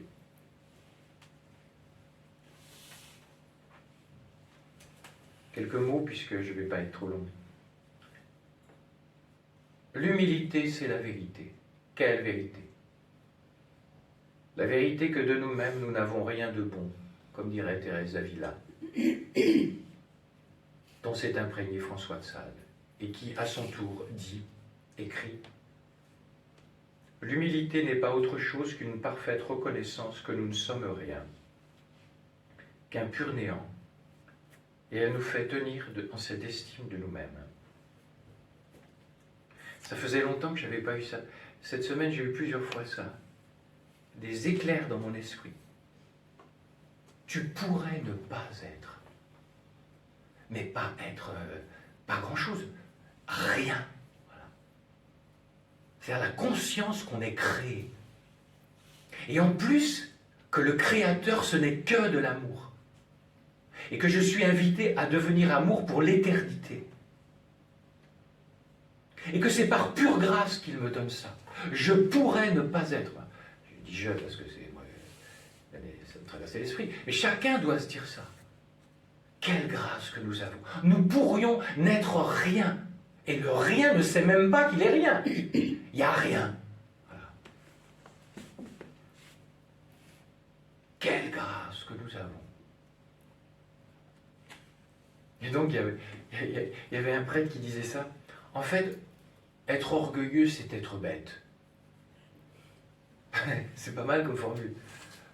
Quelques mots, puisque je ne vais pas être trop long. L'humilité, c'est la vérité. Quelle vérité? La vérité que de nous-mêmes, nous n'avons rien de bon, comme dirait Thérèse d'Avila, dont s'est imprégné François de Sales, et qui, à son tour, dit, écrit, « L'humilité n'est pas autre chose qu'une parfaite reconnaissance que nous ne sommes rien, qu'un pur néant, et elle nous fait tenir en cette estime de nous-mêmes. » Ça faisait longtemps que je n'avais pas eu ça. Cette semaine, j'ai eu plusieurs fois ça. Des éclairs dans mon esprit. Tu pourrais ne pas être, mais pas être, pas grand-chose, rien. Voilà. C'est-à-dire la conscience qu'on est créé. Et en plus, que le Créateur, ce n'est que de l'amour. Et que je suis invité à devenir amour pour l'éternité. Et que c'est par pure grâce qu'il me donne ça. Je pourrais ne pas être. Je dis je parce que c'est moi, ça me traverse l'esprit. Mais chacun doit se dire ça. Quelle grâce que nous avons. Nous pourrions n'être rien. Et le rien ne sait même pas qu'il est rien. Il n'y a rien. Voilà. Quelle grâce que nous avons. Et donc il y avait un prêtre qui disait ça. En fait, être orgueilleux, c'est être bête. C'est pas mal comme formule.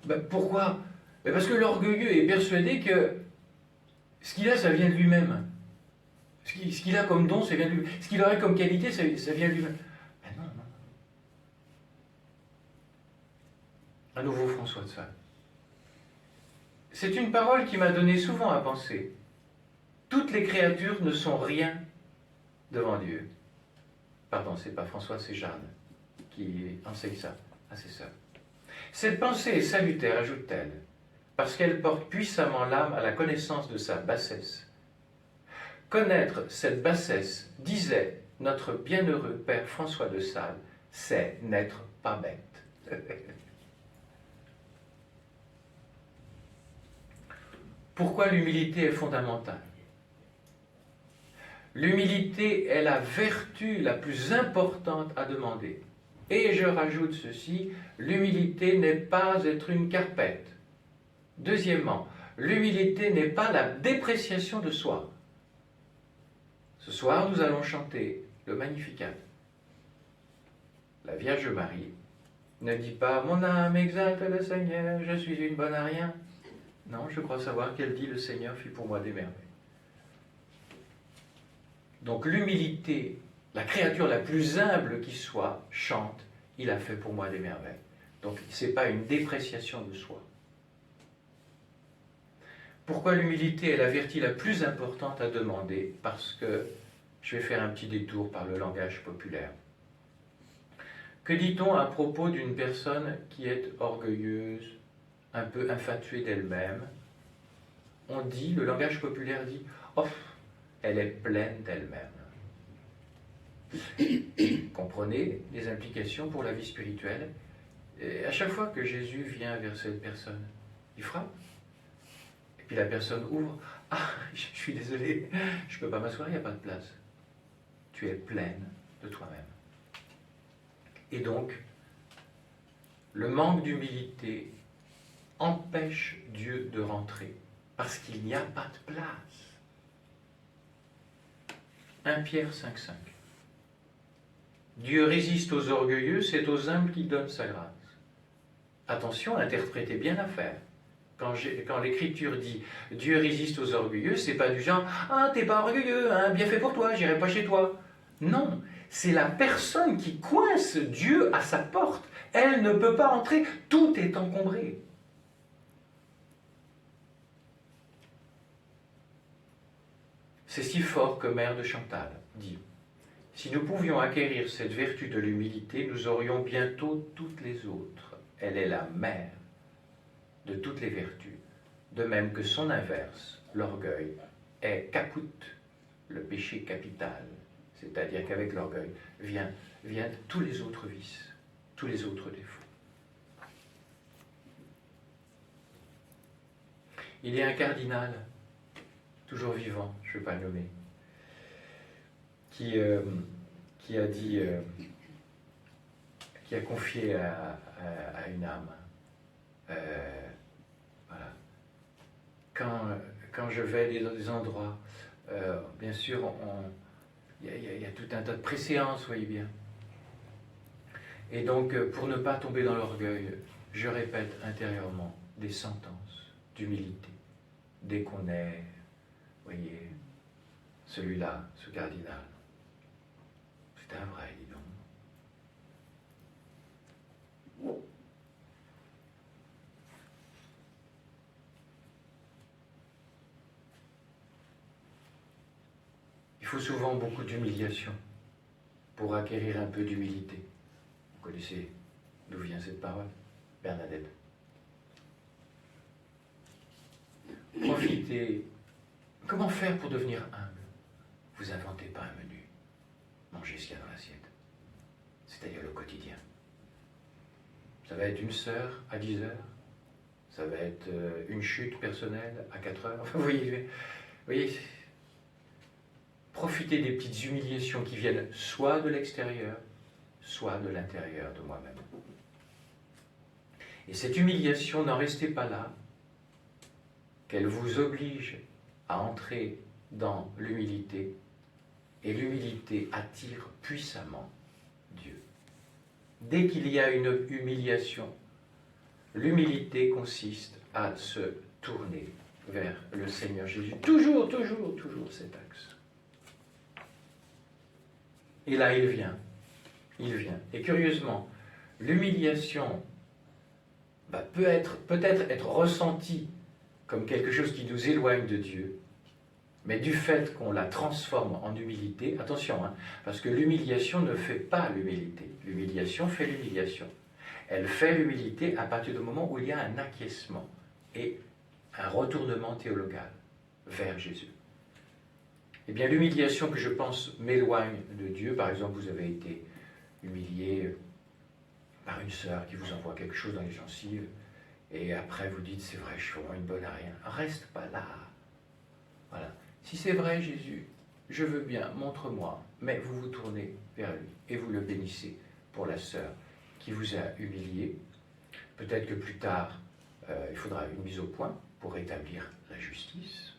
Ben, pourquoi? Ben parce que l'orgueilleux est persuadé que ce qu'il a, ça vient de lui-même. Ce qu'il a comme don, ça vient de lui-même. Ce qu'il aurait comme qualité, ça vient de lui-même. Ben non, non. À nouveau, François de Sales. C'est une parole qui m'a donné souvent à penser. Toutes les créatures ne sont rien devant Dieu. Pardon, c'est pas François, c'est Jeanne qui enseigne ça à ses sœurs. Cette pensée est salutaire, ajoute-t-elle, parce qu'elle porte puissamment l'âme à la connaissance de sa bassesse. Connaître cette bassesse, disait notre bienheureux père François de Sales, c'est n'être pas bête. Pourquoi l'humilité est fondamentale? L'humilité est la vertu la plus importante à demander. Et je rajoute ceci, l'humilité n'est pas être une carpette. Deuxièmement, l'humilité n'est pas la dépréciation de soi. Ce soir, nous allons chanter le Magnificat. La Vierge Marie ne dit pas « Mon âme exalte le Seigneur, je suis une bonne à rien ». Non, je crois savoir qu'elle dit « Le Seigneur fit pour moi des merveilles ». Donc l'humilité, la créature la plus humble qui soit, chante « Il a fait pour moi des merveilles ». Donc ce n'est pas une dépréciation de soi. Pourquoi l'humilité est la vertu la plus importante à demander? Parce que je vais faire un petit détour par le langage populaire. Que dit-on à propos d'une personne qui est orgueilleuse, un peu infatuée d'elle-même? On dit, le langage populaire dit « Oh, elle est pleine d'elle-même ». Comprenez les implications pour la vie spirituelle. Et à chaque fois que Jésus vient vers cette personne, il frappe. Et puis la personne ouvre. « Ah, je suis désolé, je ne peux pas m'asseoir, il n'y a pas de place. » Tu es pleine de toi-même. Et donc, le manque d'humilité empêche Dieu de rentrer, parce qu'il n'y a pas de place. 1 Pierre 5,5. Dieu résiste aux orgueilleux, c'est aux humbles qu'il donne sa grâce. attention, interprétez bien l'affaire. Quand l'Écriture dit « Dieu résiste aux orgueilleux », c'est pas du genre « Ah, t'es pas orgueilleux, hein, bien fait pour toi, j'irai pas chez toi ». Non, c'est la personne qui coince Dieu à sa porte. Elle ne peut pas entrer, tout est encombré. C'est si fort que Mère de Chantal dit « Si nous pouvions acquérir cette vertu de l'humilité, nous aurions bientôt toutes les autres. Elle est la mère de toutes les vertus, de même que son inverse, l'orgueil, est caput, le péché capital. C'est-à-dire qu'avec l'orgueil viennent tous les autres vices, tous les autres défauts. » Il y a un cardinal, toujours vivant, je ne vais pas le nommer, qui a dit, qui a confié à une âme, voilà, quand je vais dans des endroits, bien sûr, il y a tout un tas de préséances, voyez bien. Et donc, pour ne pas tomber dans l'orgueil, je répète intérieurement des sentences d'humilité. Dès qu'on est, voyez, celui-là, ce cardinal, c'est un vrai, dis donc. Il faut souvent beaucoup d'humiliation pour acquérir un peu d'humilité. Vous connaissez d'où vient cette parole, Bernadette? Profitez. Comment faire pour devenir humble? Vous inventez pas un menu. Mangez ce qu'il y a dans l'assiette. C'est-à-dire le quotidien. Ça va être une sœur à 10 heures. Ça va être une chute personnelle à 4 heures. Vous voyez, profitez des petites humiliations qui viennent soit de l'extérieur, soit de l'intérieur de moi-même. Et cette humiliation, n'en restez pas là, qu'elle vous oblige à entrer dans l'humilité, et l'humilité attire puissamment Dieu. Dès qu'il y a une humiliation, l'humilité consiste à se tourner vers le Seigneur Jésus. Toujours, toujours, toujours cet axe. Et là, il vient. Il vient. Et curieusement, l'humiliation peut-être être ressentie comme quelque chose qui nous éloigne de Dieu, mais du fait qu'on la transforme en humilité, attention, hein, parce que l'humiliation ne fait pas l'humilité. L'humiliation fait l'humiliation. Elle fait l'humilité à partir du moment où il y a un acquiescement et un retournement théologal vers Jésus. Eh bien, l'humiliation que je pense m'éloigne de Dieu, par exemple, vous avez été humilié par une sœur qui vous envoie quelque chose dans les gencives, et après vous dites, c'est vrai, je suis vraiment une bonne à rien. Reste pas là. Voilà. Si c'est vrai, Jésus, je veux bien, montre-moi, mais vous vous tournez vers lui et vous le bénissez pour la sœur qui vous a humilié. Peut-être que plus tard, il faudra une mise au point pour rétablir la justice.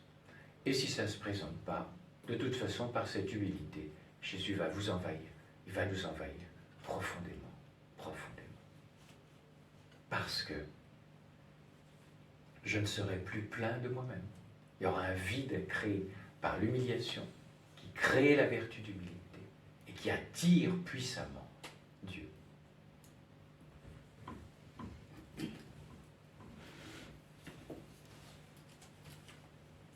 Et si ça ne se présente pas, de toute façon, par cette humilité, Jésus va vous envahir. Il va nous envahir profondément, profondément. Parce que je ne serai plus plein de moi-même. Il y aura un vide créé par l'humiliation qui crée la vertu d'humilité et qui attire puissamment